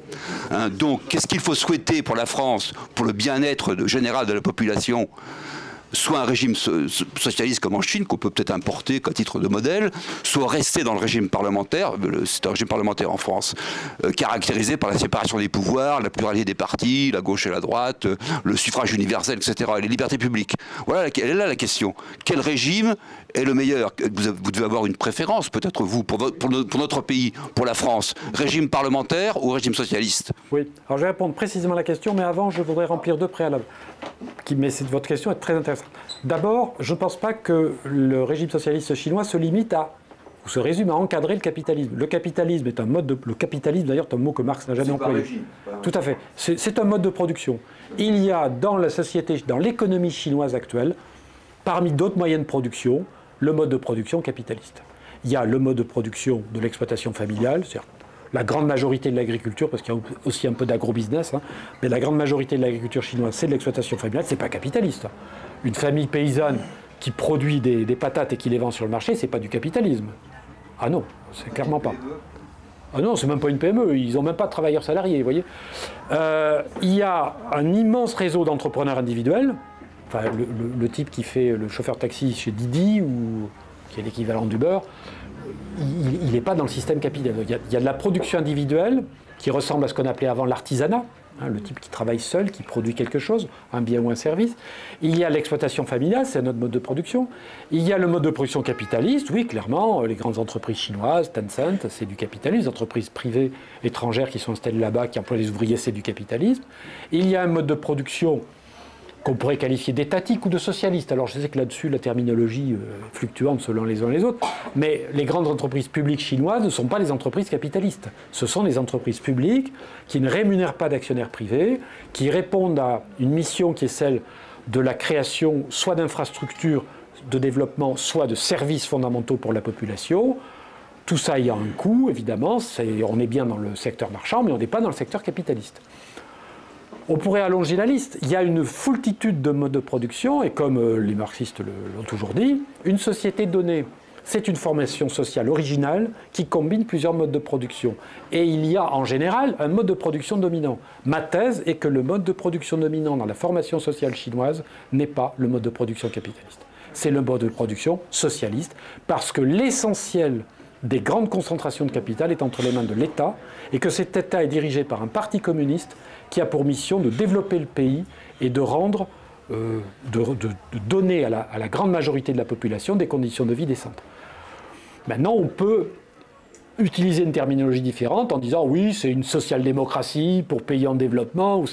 Donc, qu'est-ce qu'il faut souhaiter pour la France, pour le bien-être général de la population? soit un régime socialiste comme en Chine, qu'on peut peut-être importer qu'à titre de modèle, soit rester dans le régime parlementaire, c'est un régime parlementaire en France, caractérisé par la séparation des pouvoirs, la pluralité des partis, la gauche et la droite, le suffrage universel, etc., et les libertés publiques. Voilà, elle est là la question. Quel régime est le meilleur? Vous devez avoir une préférence, peut-être vous, pour notre pays, pour la France. Régime parlementaire ou régime socialiste? Oui, alors je vais répondre précisément à la question, mais avant, je voudrais remplir 2 préalables. Mais votre question est très intéressante. D'abord, je ne pense pas que le régime socialiste chinois se limite à, ou se résume à encadrer le capitalisme. Le capitalisme est un mode de... Le capitalisme, d'ailleurs, est un mot que Marx n'a jamais employé. Tout à fait. C'est un mode de production. Il y a dans la société, dans l'économie chinoise actuelle, parmi d'autres moyens de production, le mode de production capitaliste. Il y a le mode de production de l'exploitation familiale, c'est-à-dire la grande majorité de l'agriculture, parce qu'il y a aussi un peu d'agro-business, hein, mais la grande majorité de l'agriculture chinoise, c'est de l'exploitation familiale, c'est pas capitaliste. Une famille paysanne qui produit des patates et qui les vend sur le marché, c'est pas du capitalisme. Ah non, c'est clairement pas. Ah non, c'est même pas une PME, ils n'ont même pas de travailleurs salariés, vous voyez. Il y a un immense réseau d'entrepreneurs individuels, enfin, le type qui fait le chauffeur taxi chez Didi, ou qui est l'équivalent d'Uber, il n'est pas dans le système capitaliste. Il y a de la production individuelle qui ressemble à ce qu'on appelait avant l'artisanat, hein, le type qui travaille seul, qui produit quelque chose, un bien ou un service. Il y a l'exploitation familiale, c'est notre mode de production. Il y a le mode de production capitaliste, oui, clairement, les grandes entreprises chinoises, Tencent, c'est du capitalisme. Les entreprises privées étrangères qui sont installées là-bas, qui emploient les ouvriers, c'est du capitalisme. Il y a un mode de production qu'on pourrait qualifier d'étatique ou de socialiste. Alors je sais que là-dessus, la terminologie est fluctuante selon les uns et les autres, mais les grandes entreprises publiques chinoises ne sont pas les entreprises capitalistes. Ce sont des entreprises publiques qui ne rémunèrent pas d'actionnaires privés, qui répondent à une mission qui est celle de la création soit d'infrastructures de développement, soit de services fondamentaux pour la population. Tout ça ayant un coût, évidemment, on est bien dans le secteur marchand, mais on n'est pas dans le secteur capitaliste. On pourrait allonger la liste. Il y a une foultitude de modes de production, et comme les marxistes l'ont toujours dit, une société donnée, c'est une formation sociale originale qui combine plusieurs modes de production. Et il y a en général un mode de production dominant. Ma thèse est que le mode de production dominant dans la formation sociale chinoise n'est pas le mode de production capitaliste. C'est le mode de production socialiste, parce que l'essentiel des grandes concentrations de capital est entre les mains de l'État, et que cet État est dirigé par un parti communiste qui a pour mission de développer le pays et de rendre, de donner à la grande majorité de la population des conditions de vie décentes. Maintenant, on peut utiliser une terminologie différente en disant oui, c'est une social-démocratie pour pays en développement,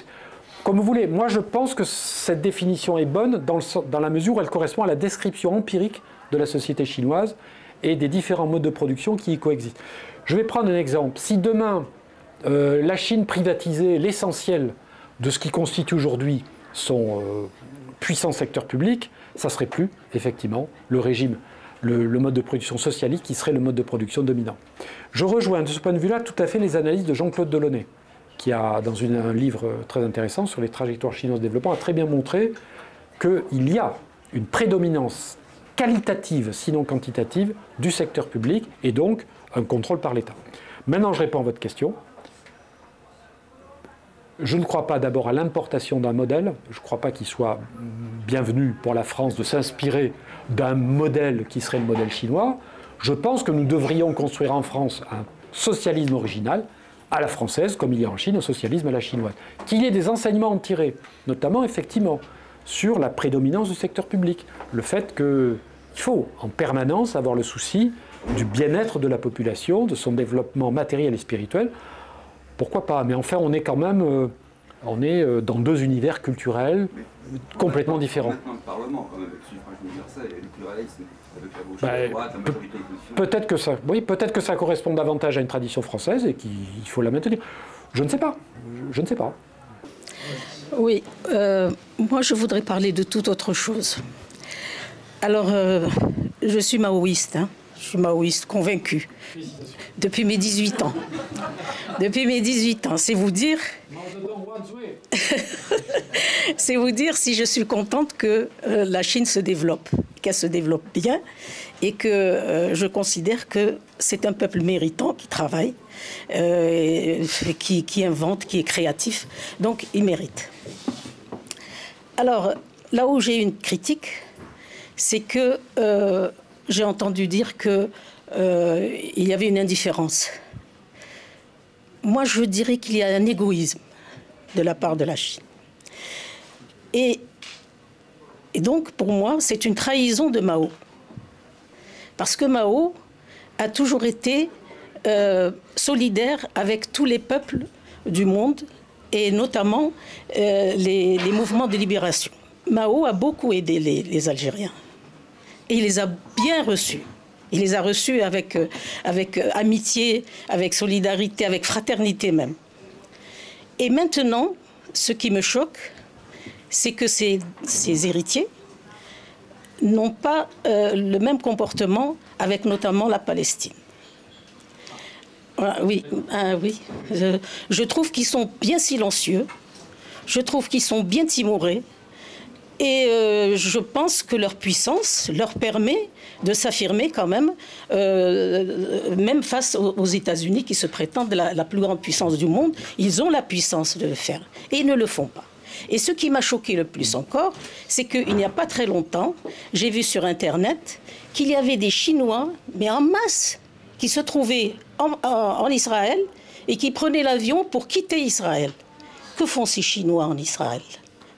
comme vous voulez. Moi, je pense que cette définition est bonne dans la mesure où elle correspond à la description empirique de la société chinoise et des différents modes de production qui y coexistent. Je vais prendre un exemple. Si demain, la Chine privatisait l'essentiel de ce qui constitue aujourd'hui son puissant secteur public, ça ne serait plus, effectivement, le régime, le mode de production socialiste qui serait le mode de production dominant. Je rejoins de ce point de vue-là tout à fait les analyses de Jean-Claude Delaunay, qui a, dans un livre très intéressant sur les trajectoires chinoises de développement, a très bien montré qu'il y a une prédominance qualitative, sinon quantitative, du secteur public, et donc un contrôle par l'État. Maintenant, je réponds à votre question. Je ne crois pas d'abord à l'importation d'un modèle. Je ne crois pas qu'il soit bienvenu pour la France de s'inspirer d'un modèle qui serait le modèle chinois. Je pense que nous devrions construire en France un socialisme original, à la française, comme il y a en Chine, un socialisme à la chinoise. Qu'il y ait des enseignements à en tirer, notamment, effectivement, sur la prédominance du secteur public. Le fait qu'il faut, en permanence, avoir le souci du bien-être de la population, de son développement matériel et spirituel. Pourquoi pas? Mais enfin, on est quand même dans 2 univers culturels complètement différents. Maintenant, le Parlement, quand même, avec le suffrage universel et le pluralisme, avec la gauche et la droite, la majorité opposition. Peut-être que ça correspond davantage à une tradition française et qu'il faut la maintenir. Je ne sais pas. Je ne sais pas. Oui, moi je voudrais parler de toute autre chose. Alors, je suis maoïste, hein. Je suis maoïste convaincu. Depuis mes 18 ans. Depuis mes 18 ans. C'est vous dire... C'est vous dire si je suis contente que la Chine se développe, qu'elle se développe bien, et que je considère que c'est un peuple méritant qui travaille, qui invente, qui est créatif. Donc, il mérite. Alors, là où j'ai une critique, c'est que j'ai entendu dire qu'il y avait une indifférence. Moi, je dirais qu'il y a un égoïsme de la part de la Chine. Et donc, pour moi, c'est une trahison de Mao. Parce que Mao a toujours été solidaire avec tous les peuples du monde, et notamment les mouvements de libération. Mao a beaucoup aidé les Algériens. Et il les a bien reçus. Il les a reçus avec amitié, avec solidarité, avec fraternité même. Et maintenant, ce qui me choque, c'est que ces héritiers n'ont pas le même comportement avec notamment la Palestine. Oui. Je trouve qu'ils sont bien silencieux, je trouve qu'ils sont bien timorés, et je pense que leur puissance leur permet de s'affirmer quand même, même face aux États-Unis qui se prétendent la plus grande puissance du monde. Ils ont la puissance de le faire, et ils ne le font pas. Et ce qui m'a choqué le plus encore, c'est qu'il n'y a pas très longtemps, j'ai vu sur Internet qu'il y avait des Chinois, mais en masse, qui se trouvaient en Israël et qui prenaient l'avion pour quitter Israël. Que font ces Chinois en Israël?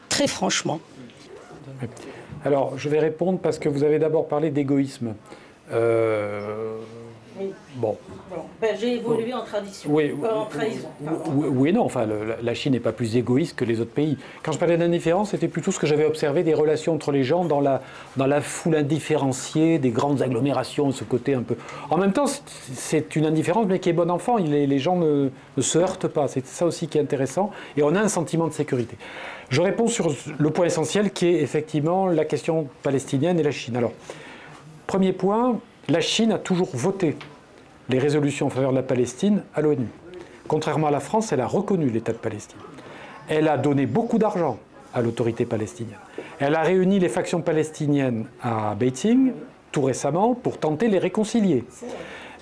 Très franchement. Alors, je vais répondre parce que vous avez d'abord parlé d'égoïsme. Bon. Ben, j'ai évolué en tradition. Oui, en trahison. Oui, non, enfin, la Chine n'est pas plus égoïste que les autres pays. Quand je parlais d'indifférence, c'était plutôt ce que j'avais observé des relations entre les gens dans la foule indifférenciée, des grandes agglomérations, ce côté un peu... En même temps, c'est une indifférence, mais qui est bon enfant. Les gens ne se heurtent pas. C'est ça aussi qui est intéressant. Et on a un sentiment de sécurité. Je réponds sur le point essentiel qui est effectivement la question palestinienne et la Chine. Alors, premier point, la Chine a toujours voté les résolutions en faveur de la Palestine à l'ONU. Contrairement à la France, elle a reconnu l'État de Palestine. Elle a donné beaucoup d'argent à l'autorité palestinienne. Elle a réuni les factions palestiniennes à Beijing, tout récemment, pour tenter de les réconcilier.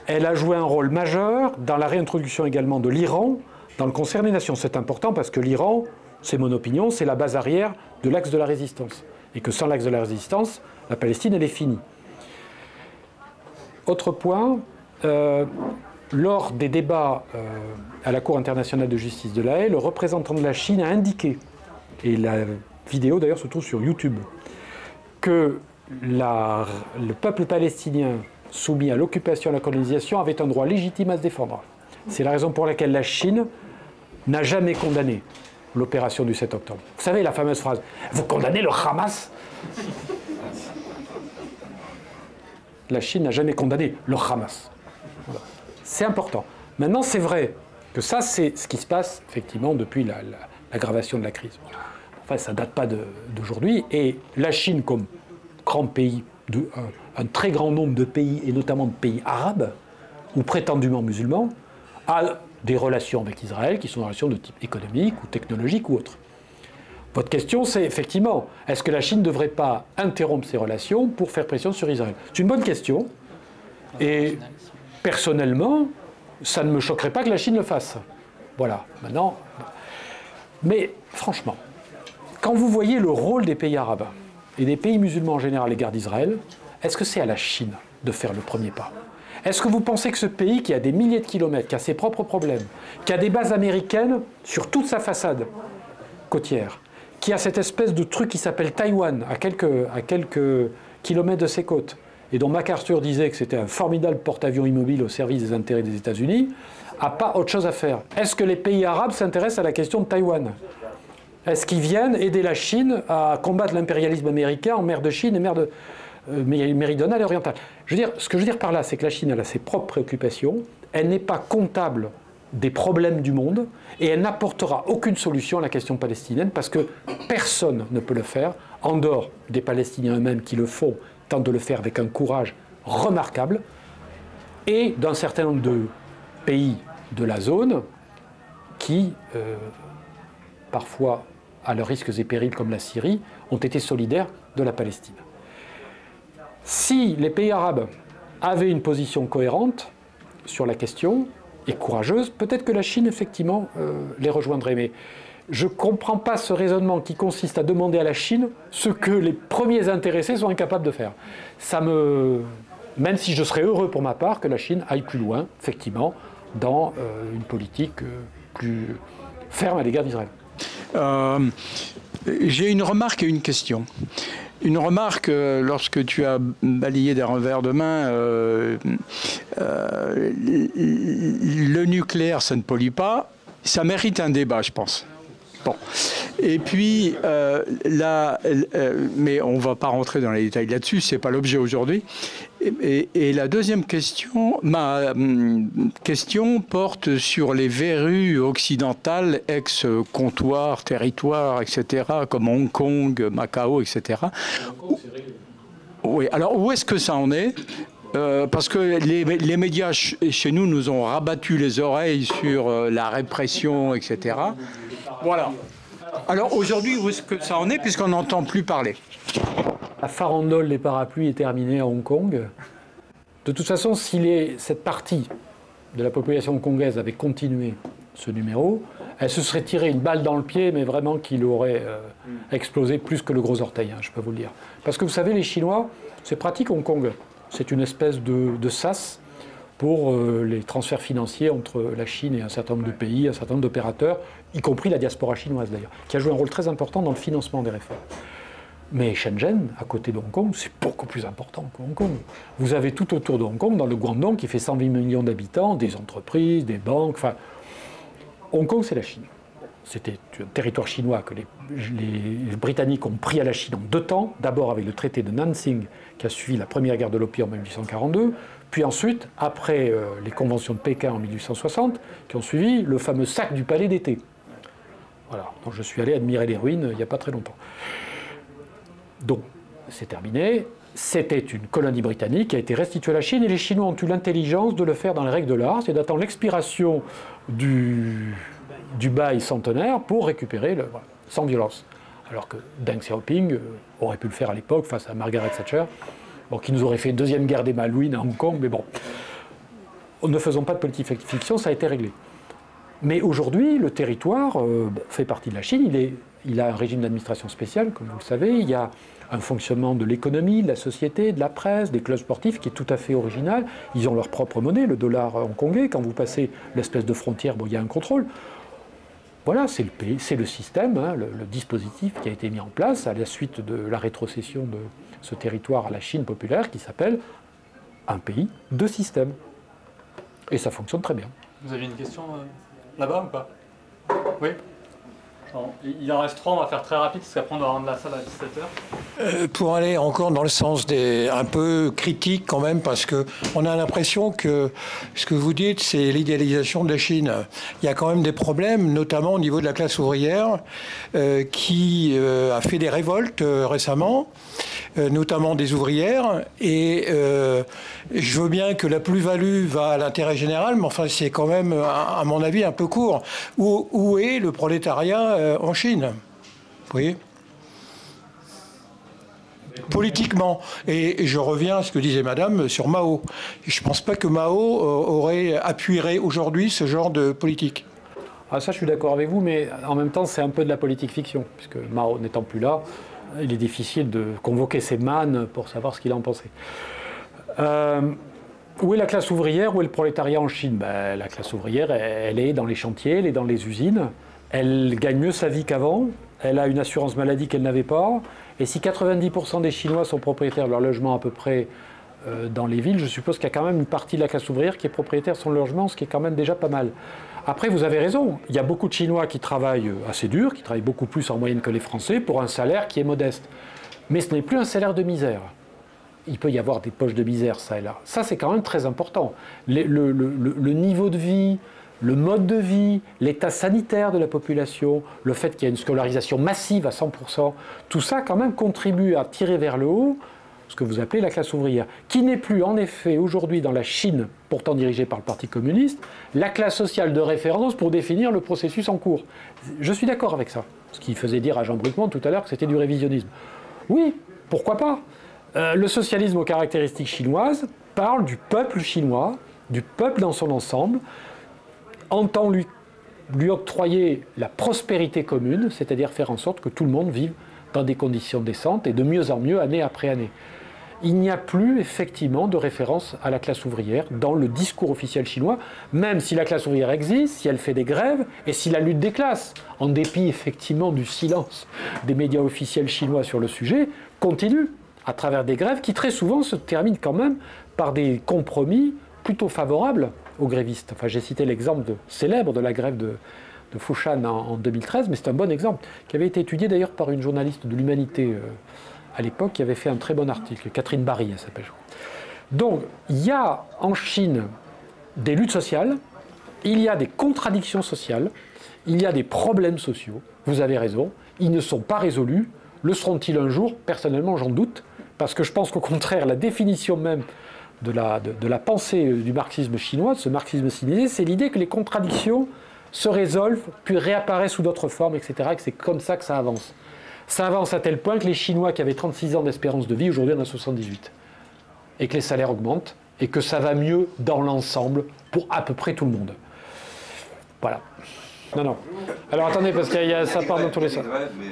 Elle a joué un rôle majeur dans la réintroduction également de l'Iran dans le concert des nations. C'est important parce que l'Iran, c'est mon opinion, c'est la base arrière de l'axe de la résistance. Et que sans l'axe de la résistance, la Palestine, elle est finie. Autre point, lors des débats à la Cour internationale de justice de La Haye, le représentant de la Chine a indiqué, et la vidéo d'ailleurs se trouve sur YouTube, que le peuple palestinien soumis à l'occupation et à la colonisation avait un droit légitime à se défendre. C'est la raison pour laquelle la Chine n'a jamais condamné l'opération du 7 octobre. Vous savez la fameuse phrase « Vous condamnez le Hamas ?» La Chine n'a jamais condamné le Hamas. Voilà. C'est important. Maintenant, c'est vrai que ça, c'est ce qui se passe, effectivement, depuis l'aggravation de la crise. Enfin, ça ne date pas d'aujourd'hui. Et la Chine, comme grand pays, un très grand nombre de pays, et notamment de pays arabes, ou prétendument musulmans, a des relations avec Israël qui sont des relations de type économique ou technologique ou autre. Votre question, c'est effectivement, est-ce que la Chine ne devrait pas interrompre ses relations pour faire pression sur Israël? C'est une bonne question. Et personnellement, ça ne me choquerait pas que la Chine le fasse. Voilà, maintenant. Mais franchement, quand vous voyez le rôle des pays arabes et des pays musulmans en général à l'égard d'Israël, est-ce que c'est à la Chine de faire le premier pas? Est-ce que vous pensez que ce pays qui a des milliers de kilomètres, qui a ses propres problèmes, qui a des bases américaines sur toute sa façade côtière, qui a cette espèce de truc qui s'appelle Taïwan, à quelques kilomètres de ses côtes, et dont MacArthur disait que c'était un formidable porte-avions immobile au service des intérêts des États-Unis, n'a pas autre chose à faire? Est-ce que les pays arabes s'intéressent à la question de Taïwan? Est-ce qu'ils viennent aider la Chine à combattre l'impérialisme américain en mer de Chine et mer méridionale et orientale? Ce que je veux dire par là, c'est que la Chine elle a ses propres préoccupations, elle n'est pas comptable des problèmes du monde, et elle n'apportera aucune solution à la question palestinienne, parce que personne ne peut le faire, en dehors des Palestiniens eux-mêmes qui le font, tentent de le faire avec un courage remarquable, et d'un certain nombre de pays de la zone qui, parfois à leurs risques et périls comme la Syrie, ont été solidaires de la Palestine. Si les pays arabes avaient une position cohérente sur la question, et courageuse, peut-être que la Chine, effectivement, les rejoindrait. Mais je ne comprends pas ce raisonnement qui consiste à demander à la Chine ce que les premiers intéressés sont incapables de faire. Même si je serais heureux pour ma part que la Chine aille plus loin, effectivement, dans une politique plus ferme à l'égard d'Israël. J'ai une remarque et une question. Une remarque, lorsque tu as balayé d'un revers de main, le nucléaire, ça ne pollue pas, ça mérite un débat, je pense. Bon. Et puis, mais on ne va pas rentrer dans les détails là-dessus, ce n'est pas l'objet aujourd'hui. Et la deuxième question, ma question porte sur les verrues occidentales, ex-comptoirs, territoires, etc., comme Hong Kong, Macao, etc. Oui, alors où est-ce que ça en est ? Parce que les médias chez nous ont rabattu les oreilles sur la répression, etc. Voilà. Alors aujourd'hui, où est-ce que ça en est, puisqu'on n'entend plus parler ? La farandole des parapluies est terminée à Hong Kong. De toute façon, si cette partie de la population hongkongaise avait continué ce numéro, elle se serait tirée une balle dans le pied, mais vraiment qu'il aurait explosé plus que le gros orteil, hein, je peux vous le dire. Parce que vous savez, les Chinois, c'est pratique Hong Kong. C'est une espèce de sas pour les transferts financiers entre la Chine et un certain nombre de pays, un certain nombre d'opérateurs, y compris la diaspora chinoise d'ailleurs, qui a joué un rôle très important dans le financement des réformes. Mais Shenzhen, à côté de Hong Kong, c'est beaucoup plus important que Hong Kong. Vous avez tout autour de Hong Kong, dans le Guangdong, qui fait 120 millions d'habitants, des entreprises, des banques, enfin... Hong Kong, c'est la Chine. C'était un territoire chinois que les Britanniques ont pris à la Chine en 2 temps. D'abord avec le traité de Nanjing, qui a suivi la première guerre de l'opium en 1842, puis ensuite, après les conventions de Pékin en 1860, qui ont suivi le fameux sac du palais d'été. Voilà, donc je suis allé admirer les ruines il n'y a pas très longtemps. Donc, c'est terminé. C'était une colonie britannique qui a été restituée à la Chine, et les Chinois ont eu l'intelligence de le faire dans les règles de l'art, c'est d'attendre l'expiration du bail centenaire pour récupérer, voilà, sans violence. Alors que Deng Xiaoping aurait pu le faire à l'époque face à Margaret Thatcher, bon, qui nous aurait fait une deuxième guerre des Malouines à Hong Kong, mais bon. Ne faisons pas de politique fiction, ça a été réglé. Mais aujourd'hui, le territoire fait partie de la Chine, il a un régime d'administration spécial, comme vous le savez, il y a un fonctionnement de l'économie, de la société, de la presse, des clubs sportifs qui est tout à fait original. Ils ont leur propre monnaie, le dollar hongkongais. Quand vous passez l'espèce de frontière, bon, il y a un contrôle. Voilà, c'est le pays, c'est le système, hein, le dispositif qui a été mis en place à la suite de la rétrocession de ce territoire à la Chine populaire qui s'appelle un pays, 2 systèmes. Et ça fonctionne très bien. Vous avez une question là-bas ou pas? Oui. Il en reste 3, on va faire très rapide parce qu'après on doit rendre la salle à 17h. Pour aller encore dans le sens un peu critique quand même, parce qu'on a l'impression que ce que vous dites, c'est l'idéalisation de la Chine. Il y a quand même des problèmes, notamment au niveau de la classe ouvrière, qui a fait des révoltes récemment, notamment des ouvrières, et je veux bien que la plus-value va à l'intérêt général, mais enfin c'est quand même, à mon avis, un peu court. Où est le prolétariat en Chine? Vous voyez? Politiquement. Et je reviens à ce que disait Madame sur Mao. Je ne pense pas que Mao appuierait aujourd'hui ce genre de politique. Ah, ça, je suis d'accord avec vous, mais en même temps, c'est un peu de la politique fiction, puisque Mao n'étant plus là, il est difficile de convoquer ses mânes pour savoir ce qu'il en pensait. Où est la classe ouvrière? Où est le prolétariat en Chine? Ben, la classe ouvrière, elle est dans les chantiers, elle est dans les usines. Elle gagne mieux sa vie qu'avant. Elle a une assurance maladie qu'elle n'avait pas. Et si 90% des Chinois sont propriétaires de leur logement à peu près dans les villes, je suppose qu'il y a quand même une partie de la classe ouvrière qui est propriétaire de son logement, ce qui est quand même déjà pas mal. Après, vous avez raison. Il y a beaucoup de Chinois qui travaillent assez dur, qui travaillent beaucoup plus en moyenne que les Français, pour un salaire qui est modeste. Mais ce n'est plus un salaire de misère. Il peut y avoir des poches de misère, ça et là. Ça, c'est quand même très important. Le niveau de vie, le mode de vie, l'état sanitaire de la population, le fait qu'il y ait une scolarisation massive à 100%, tout ça, quand même, contribue à tirer vers le haut ce que vous appelez la classe ouvrière, qui n'est plus, en effet, aujourd'hui, dans la Chine, pourtant dirigée par le Parti communiste, la classe sociale de référence pour définir le processus en cours. Je suis d'accord avec ça. Ce qui faisait dire à Jean Bricmont tout à l'heure que c'était du révisionnisme. Oui, pourquoi pas? Le socialisme aux caractéristiques chinoises parle du peuple chinois, du peuple dans son ensemble, entend lui lui octroyer la prospérité commune, c'est-à-dire faire en sorte que tout le monde vive dans des conditions décentes et de mieux en mieux année après année. Il n'y a plus effectivement de référence à la classe ouvrière dans le discours officiel chinois, même si la classe ouvrière existe, si elle fait des grèves et si la lutte des classes, en dépit effectivement du silence des médias officiels chinois sur le sujet, continue à travers des grèves qui très souvent se terminent quand même par des compromis plutôt favorables aux grévistes. Enfin, j'ai cité l'exemple célèbre de la grève de Foshan en 2013, mais c'est un bon exemple, qui avait été étudié d'ailleurs par une journaliste de l'Humanité à l'époque, qui avait fait un très bon article, Catherine Barry, elle s'appelle. Donc, il y a en Chine des luttes sociales, il y a des contradictions sociales, il y a des problèmes sociaux, vous avez raison, ils ne sont pas résolus, le seront-ils un jour? Personnellement, j'en doute, parce que je pense qu'au contraire, la définition même de la pensée du marxisme chinois, de ce marxisme civilisé, c'est l'idée que les contradictions se résolvent, puis réapparaissent sous d'autres formes, etc., et que c'est comme ça que ça avance. Ça avance à tel point que les Chinois qui avaient 36 ans d'espérance de vie, aujourd'hui en ont 78. Et que les salaires augmentent, et que ça va mieux dans l'ensemble pour à peu près tout le monde. Voilà. Non, non. Alors attendez, parce que ça part dans tous les sens.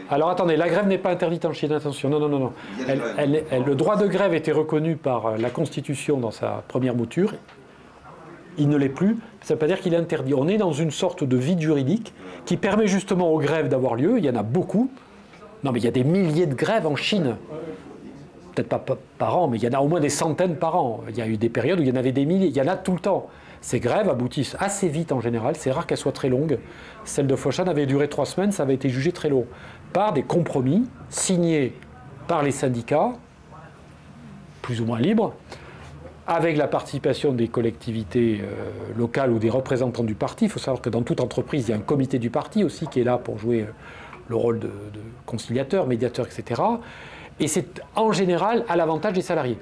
Alors attendez, la grève n'est pas interdite en Chine, attention. Non, non, non, non. Le droit de grève était reconnu par la Constitution dans sa première mouture. Il ne l'est plus. Ça ne veut pas dire qu'il est interdit. On est dans une sorte de vide juridique qui permet justement aux grèves d'avoir lieu. Il y en a beaucoup. Non, mais il y a des milliers de grèves en Chine. Peut-être pas par an, mais il y en a au moins des centaines par an. Il y a eu des périodes où il y en avait des milliers. Il y en a tout le temps. Ces grèves aboutissent assez vite en général. C'est rare qu'elles soient très longues. Celle de Foshan avait duré 3 semaines. Ça avait été jugé très long. Par des compromis signés par les syndicats, plus ou moins libres, avec la participation des collectivités locales ou des représentants du parti. Il faut savoir que dans toute entreprise, il y a un comité du parti aussi qui est là pour jouer le rôle de conciliateur, médiateur, etc. Et c'est en général à l'avantage des salariés.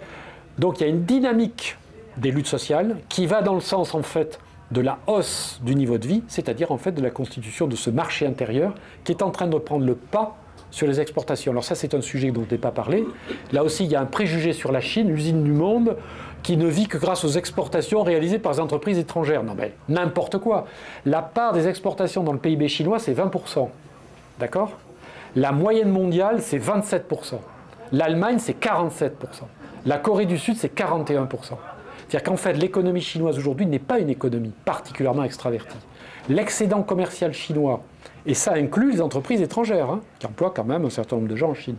Donc il y a une dynamique des luttes sociales qui va dans le sens en fait de la hausse du niveau de vie, c'est-à-dire en fait de la constitution de ce marché intérieur qui est en train de prendre le pas sur les exportations. Alors ça c'est un sujet dont je n'ai pas parlé. Là aussi il y a un préjugé sur la Chine, l'usine du monde, qui ne vit que grâce aux exportations réalisées par les entreprises étrangères. Non mais n'importe quoi. La part des exportations dans le PIB chinois c'est 20%. D'accord? La moyenne mondiale, c'est 27%. L'Allemagne, c'est 47%. La Corée du Sud, c'est 41%. C'est-à-dire qu'en fait, l'économie chinoise aujourd'hui n'est pas une économie particulièrement extravertie. L'excédent commercial chinois, et ça inclut les entreprises étrangères, hein, qui emploient quand même un certain nombre de gens en Chine,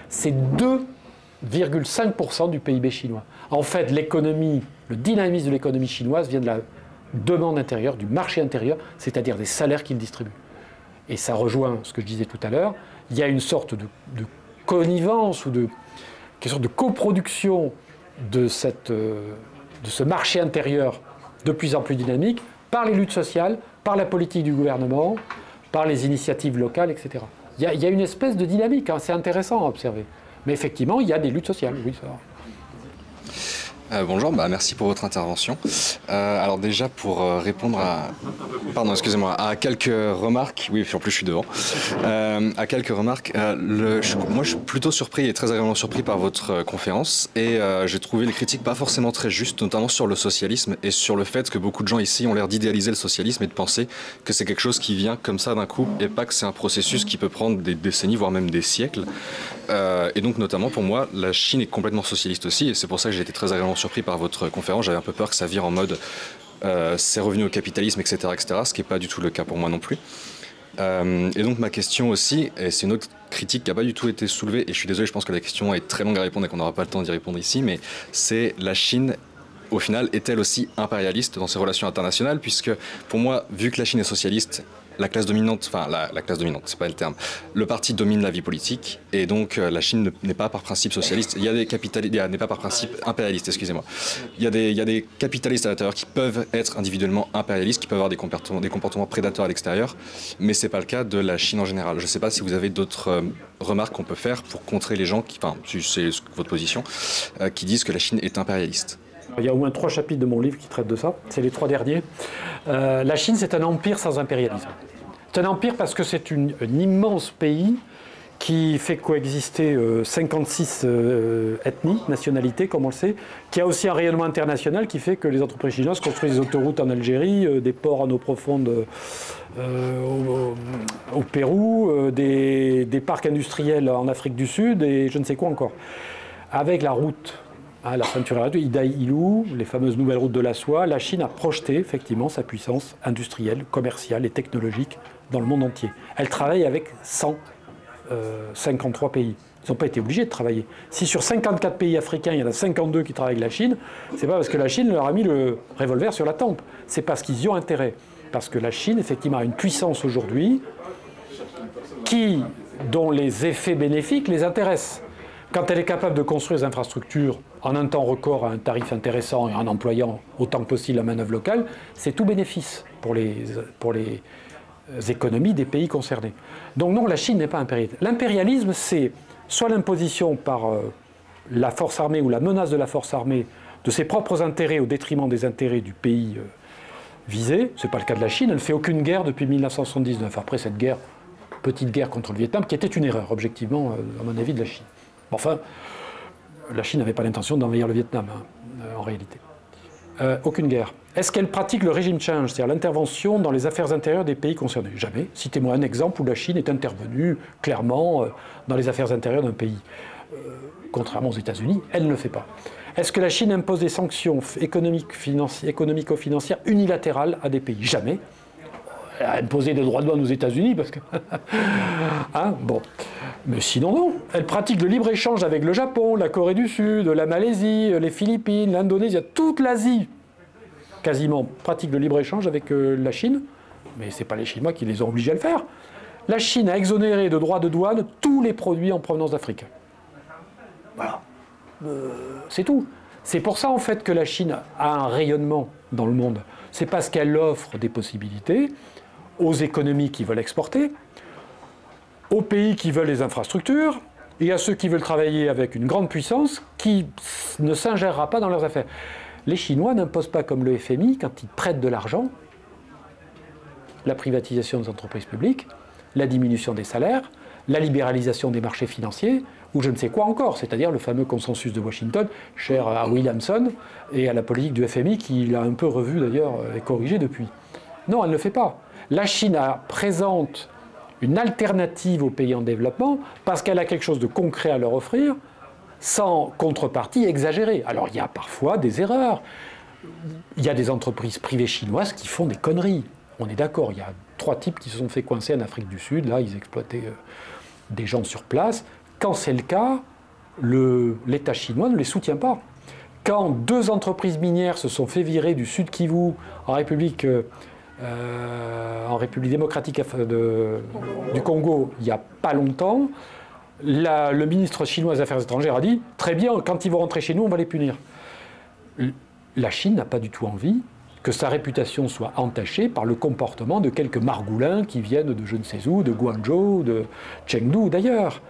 c'est 2,5% du PIB chinois. En fait, l'économie, le dynamisme de l'économie chinoise vient de la demande intérieure, du marché intérieur, c'est-à-dire des salaires qu'ils distribuent. Et ça rejoint ce que je disais tout à l'heure, il y a une sorte de connivence ou une sorte de coproduction de ce marché intérieur de plus en plus dynamique par les luttes sociales, par la politique du gouvernement, par les initiatives locales, etc. Il y a une espèce de dynamique, hein, c'est intéressant à observer. Mais effectivement, il y a des luttes sociales, oui, ça va. Bonjour, merci pour votre intervention. Alors déjà pour répondre à, à quelques remarques, oui en plus je suis devant, à quelques remarques, moi je suis plutôt surpris et très agréablement surpris par votre conférence et j'ai trouvé les critiques pas forcément très justes, notamment sur le socialisme et sur le fait que beaucoup de gens ici ont l'air d'idéaliser le socialisme et de penser que c'est quelque chose qui vient comme ça d'un coup et pas que c'est un processus qui peut prendre des décennies voire même des siècles. Et donc notamment pour moi la Chine est complètement socialiste aussi et c'est pour ça que j'ai été très agréablement surpris par votre conférence. J'avais un peu peur que ça vire en mode c'est revenu au capitalisme, etc., ce qui n'est pas du tout le cas pour moi non plus. Et donc ma question aussi, et c'est une autre critique qui n'a pas du tout été soulevée, et je suis désolé, je pense que la question est très longue à répondre et qu'on n'aura pas le temps d'y répondre ici, mais c'est la Chine, au final, est-elle aussi impérialiste dans ses relations internationales, puisque pour moi, vu que la Chine est socialiste, la classe dominante, enfin la classe dominante, c'est pas le terme, le parti domine la vie politique et donc la Chine n'est pas par principe socialiste, il y a des capitalistes, n'est pas par principe impérialiste, excusez-moi. Il y a des capitalistes à l'intérieur qui peuvent être individuellement impérialistes, qui peuvent avoir des comportements prédateurs à l'extérieur, mais c'est pas le cas de la Chine en général. Je sais pas si vous avez d'autres remarques qu'on peut faire pour contrer les gens qui, enfin, c'est votre position, qui disent que la Chine est impérialiste. Il y a au moins 3 chapitres de mon livre qui traitent de ça, c'est les 3 derniers. La Chine, c'est un empire sans impérialisme. C'est un empire parce que c'est un immense pays qui fait coexister 56 ethnies, nationalités, comme on le sait, qui a aussi un rayonnement international qui fait que les entreprises chinoises construisent des autoroutes en Algérie, des ports en eau profonde au Pérou, des parcs industriels en Afrique du Sud et je ne sais quoi encore. Avec la route, la ceinture Idaï-Ilou, les fameuses nouvelles routes de la soie, la Chine a projeté effectivement sa puissance industrielle, commerciale et technologique dans le monde entier. Elle travaille avec 153 pays. Ils n'ont pas été obligés de travailler. Si sur 54 pays africains, il y en a 52 qui travaillent avec la Chine, c'est pas parce que la Chine leur a mis le revolver sur la tempe. C'est parce qu'ils y ont intérêt. Parce que la Chine, effectivement, a une puissance aujourd'hui dont les effets bénéfiques les intéressent. Quand elle est capable de construire des infrastructures en un temps record à un tarif intéressant et en employant autant que possible la manœuvre locale, c'est tout bénéfice pour les économies des pays concernés. Donc non, la Chine n'est pas impérialiste. L'impérialisme, c'est soit l'imposition par la force armée ou la menace de la force armée de ses propres intérêts au détriment des intérêts du pays visé. Ce n'est pas le cas de la Chine, elle ne fait aucune guerre depuis 1979. Après cette guerre, petite guerre contre le Vietnam, qui était une erreur, objectivement, à mon avis, de la Chine. Enfin, la Chine n'avait pas l'intention d'envahir le Vietnam, en réalité. Aucune guerre. Est-ce qu'elle pratique le régime change, c'est-à-dire l'intervention dans les affaires intérieures des pays concernés? Jamais. Citez-moi un exemple où la Chine est intervenue clairement dans les affaires intérieures d'un pays. Contrairement aux États-Unis, elle ne le fait pas. Est-ce que la Chine impose des sanctions économico-financières unilatérales à des pays? Jamais. Elle a imposé des droits de douane aux États-Unis parce que... bon. Mais sinon, non. Elle pratique le libre-échange avec le Japon, la Corée du Sud, la Malaisie, les Philippines, l'Indonésie, toute l'Asie. Quasiment pratique le libre-échange avec la Chine. Mais ce n'est pas les Chinois qui les ont obligés à le faire. La Chine a exonéré de droits de douane tous les produits en provenance d'Afrique. Voilà. C'est tout. C'est pour ça, en fait, que la Chine a un rayonnement dans le monde. C'est parce qu'elle offre des possibilités aux économies qui veulent exporter, aux pays qui veulent les infrastructures, et à ceux qui veulent travailler avec une grande puissance qui ne s'ingérera pas dans leurs affaires. Les Chinois n'imposent pas comme le FMI, quand ils prêtent de l'argent, la privatisation des entreprises publiques, la diminution des salaires, la libéralisation des marchés financiers, ou je ne sais quoi encore, c'est-à-dire le fameux consensus de Washington, cher à Williamson et à la politique du FMI, qui l'a un peu revu d'ailleurs et corrigé depuis. Non, elle ne le fait pas. La Chine présente une alternative aux pays en développement parce qu'elle a quelque chose de concret à leur offrir, sans contrepartie exagérée. Alors il y a parfois des erreurs. Il y a des entreprises privées chinoises qui font des conneries. On est d'accord, il y a 3 types qui se sont fait coincer en Afrique du Sud. Là, ils exploitaient des gens sur place. Quand c'est le cas, l'État chinois ne les soutient pas. Quand 2 entreprises minières se sont fait virer du Sud Kivu en République démocratique du Congo il n'y a pas longtemps, le ministre chinois des Affaires étrangères a dit « Très bien, quand ils vont rentrer chez nous, on va les punir ». La Chine n'a pas du tout envie que sa réputation soit entachée par le comportement de quelques margoulins qui viennent de je ne sais où, de Guangzhou, de Chengdu d'ailleurs.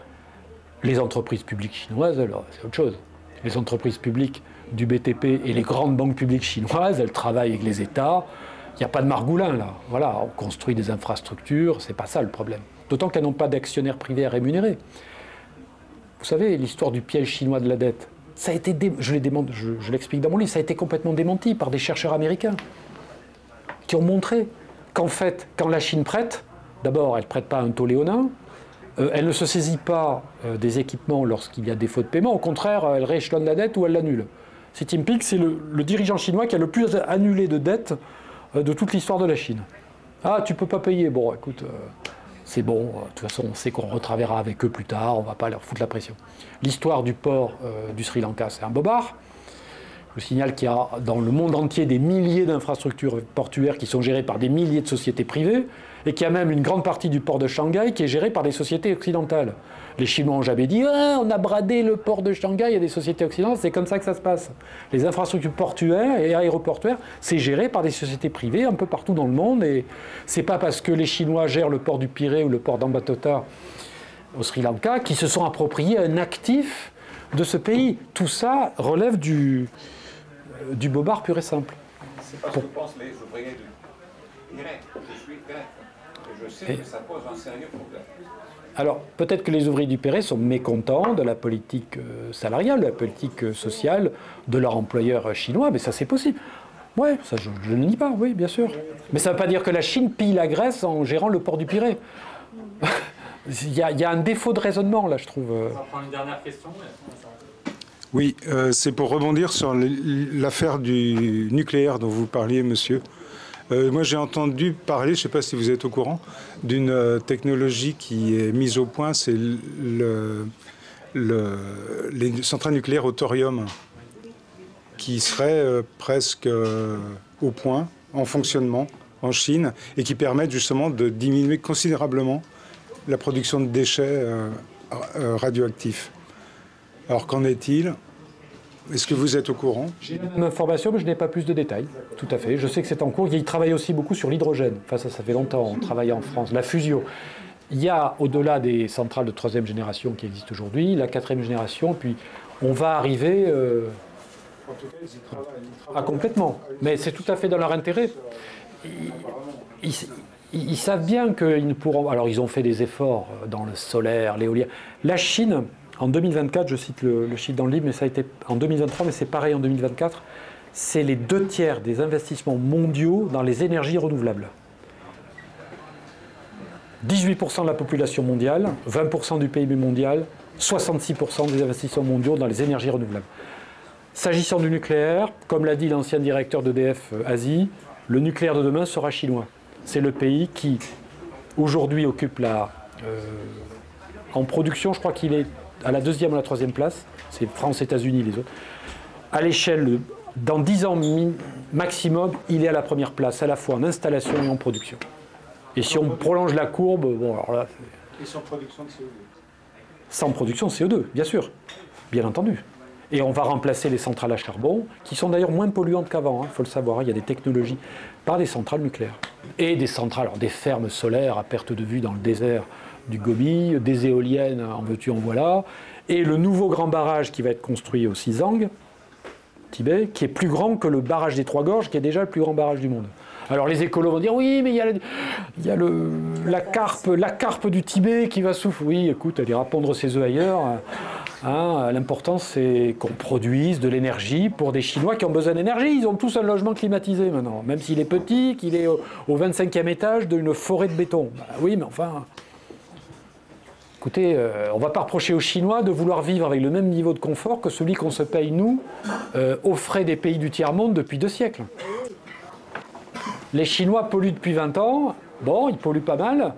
Les entreprises publiques chinoises, alors c'est autre chose. Les entreprises publiques du BTP et les grandes banques publiques chinoises, elles travaillent avec les États. Il n'y a pas de margoulins là. Voilà, on construit des infrastructures, c'est pas ça le problème. D'autant qu'elles n'ont pas d'actionnaires privés à rémunérer. Vous savez, l'histoire du piège chinois de la dette, ça a été je l'explique dans mon livre, ça a été complètement démenti par des chercheurs américains qui ont montré qu'en fait, quand la Chine prête, d'abord, elle ne prête pas un taux léonin, elle ne se saisit pas des équipements lorsqu'il y a défaut de paiement, au contraire, elle rééchelonne la dette ou elle l'annule. Xi Jinping, c'est le dirigeant chinois qui a le plus annulé de dettes de toute l'histoire de la Chine. Ah, tu peux pas payer, bon, écoute... c'est bon, de toute façon, on sait qu'on retravaillera avec eux plus tard, on ne va pas leur foutre la pression. L'histoire du port du Sri Lanka, c'est un bobard. Je vous signale qu'il y a dans le monde entier des milliers d'infrastructures portuaires qui sont gérées par des milliers de sociétés privées, et qu'il y a même une grande partie du port de Shanghai qui est gérée par des sociétés occidentales. Les Chinois ont jamais dit « Ah, on a bradé le port de Shanghai, il y a des sociétés occidentales », c'est comme ça que ça se passe. Les infrastructures portuaires et aéroportuaires, c'est géré par des sociétés privées un peu partout dans le monde, et c'est pas parce que les Chinois gèrent le port du Pirée ou le port d'Ambatota au Sri Lanka qu'ils se sont appropriés un actif de ce pays. Tout ça relève du bobard pur et simple. C'est pas ce que pensent les ouvriers du Pirée. Je suis grec. je sais que ça pose un sérieux problème. Alors, peut-être que les ouvriers du Perret sont mécontents de la politique salariale, de la politique sociale de leur employeur chinois, mais ça c'est possible. Oui, ça je ne nie pas, oui, bien sûr. Mais ça ne veut pas dire que la Chine pille la Grèce en gérant le port du Pirée. Il y a un défaut de raisonnement, là, je trouve. On va prendre une dernière question. Oui, c'est pour rebondir sur l'affaire du nucléaire dont vous parliez, monsieur. Moi, j'ai entendu parler, je ne sais pas si vous êtes au courant, d'une technologie qui est mise au point, c'est les centrales nucléaires au thorium, qui seraient presque au point, en fonctionnement, en Chine, et qui permettent justement de diminuer considérablement la production de déchets radioactifs. Alors, qu'en est-il ? Est-ce que vous êtes au courant? J'ai la même information, mais je n'ai pas plus de détails. Tout à fait. Je sais que c'est en cours. Il travaille aussi beaucoup sur l'hydrogène. Enfin, ça fait longtemps. On travaille en France. La fusion. Il y a, au-delà des centrales de 3e génération qui existent aujourd'hui, la 4e génération, puis on va arriver... En tout cas, ils y travaillent. Ah, complètement. Mais c'est tout à fait dans leur intérêt. Ils savent bien qu'ils ne pourront... Alors, ils ont fait des efforts dans le solaire, l'éolien. La Chine... En 2024, je cite le chiffre dans le livre, mais ça a été en 2023, mais c'est pareil en 2024, c'est les 2/3 des investissements mondiaux dans les énergies renouvelables. 18% de la population mondiale, 20% du PIB mondial, 66% des investissements mondiaux dans les énergies renouvelables. S'agissant du nucléaire, comme l'a dit l'ancien directeur d'EDF Asie, le nucléaire de demain sera chinois. C'est le pays qui, aujourd'hui, occupe en production, je crois qu'il est à la 2e ou la 3e place, c'est France, États-Unis, les autres. À l'échelle, dans 10 ans maximum, il est à la première place, à la fois en installation et en production. Et si on prolonge la courbe, bon alors là... Et sans production de CO2. Sans production de CO2, bien sûr, bien entendu. Et on va remplacer les centrales à charbon, qui sont d'ailleurs moins polluantes qu'avant, il faut le savoir, il y a des technologies, par des centrales nucléaires. Et des centrales, alors des fermes solaires à perte de vue dans le désert, du Gobi, des éoliennes en veux-tu en voilà, et le nouveau grand barrage qui va être construit au Xizang, Tibet, qui est plus grand que le barrage des Trois Gorges, qui est déjà le plus grand barrage du monde. Alors les écolos vont dire oui, mais il y a la carpe du Tibet qui va souffrir. Oui, écoute, elle ira pondre ses œufs ailleurs. Hein, l'important c'est qu'on produise de l'énergie pour des Chinois qui ont besoin d'énergie. Ils ont tous un logement climatisé maintenant, même s'il est petit, qu'il est au 25e étage d'une forêt de béton. Bah, oui, mais enfin... Écoutez, on ne va pas reprocher aux Chinois de vouloir vivre avec le même niveau de confort que celui qu'on se paye, nous, aux frais des pays du tiers-monde depuis 2 siècles. Les Chinois polluent depuis 20 ans. Bon, ils polluent pas mal.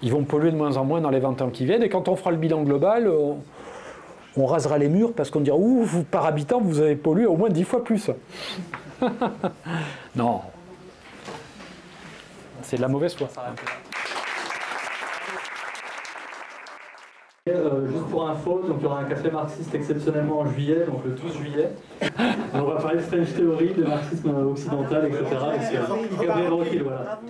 Ils vont polluer de moins en moins dans les 20 ans qui viennent. Et quand on fera le bilan global, on rasera les murs parce qu'on dira « Ouh, vous, par habitant, vous avez pollué au moins 10 fois plus. » Non. C'est de la mauvaise foi. Juste pour info, donc il y aura un café marxiste exceptionnellement en juillet, donc le 12 juillet. On va parler de French Theory, de marxisme occidental, etc. Et c'est Gabriel Roquil, voilà.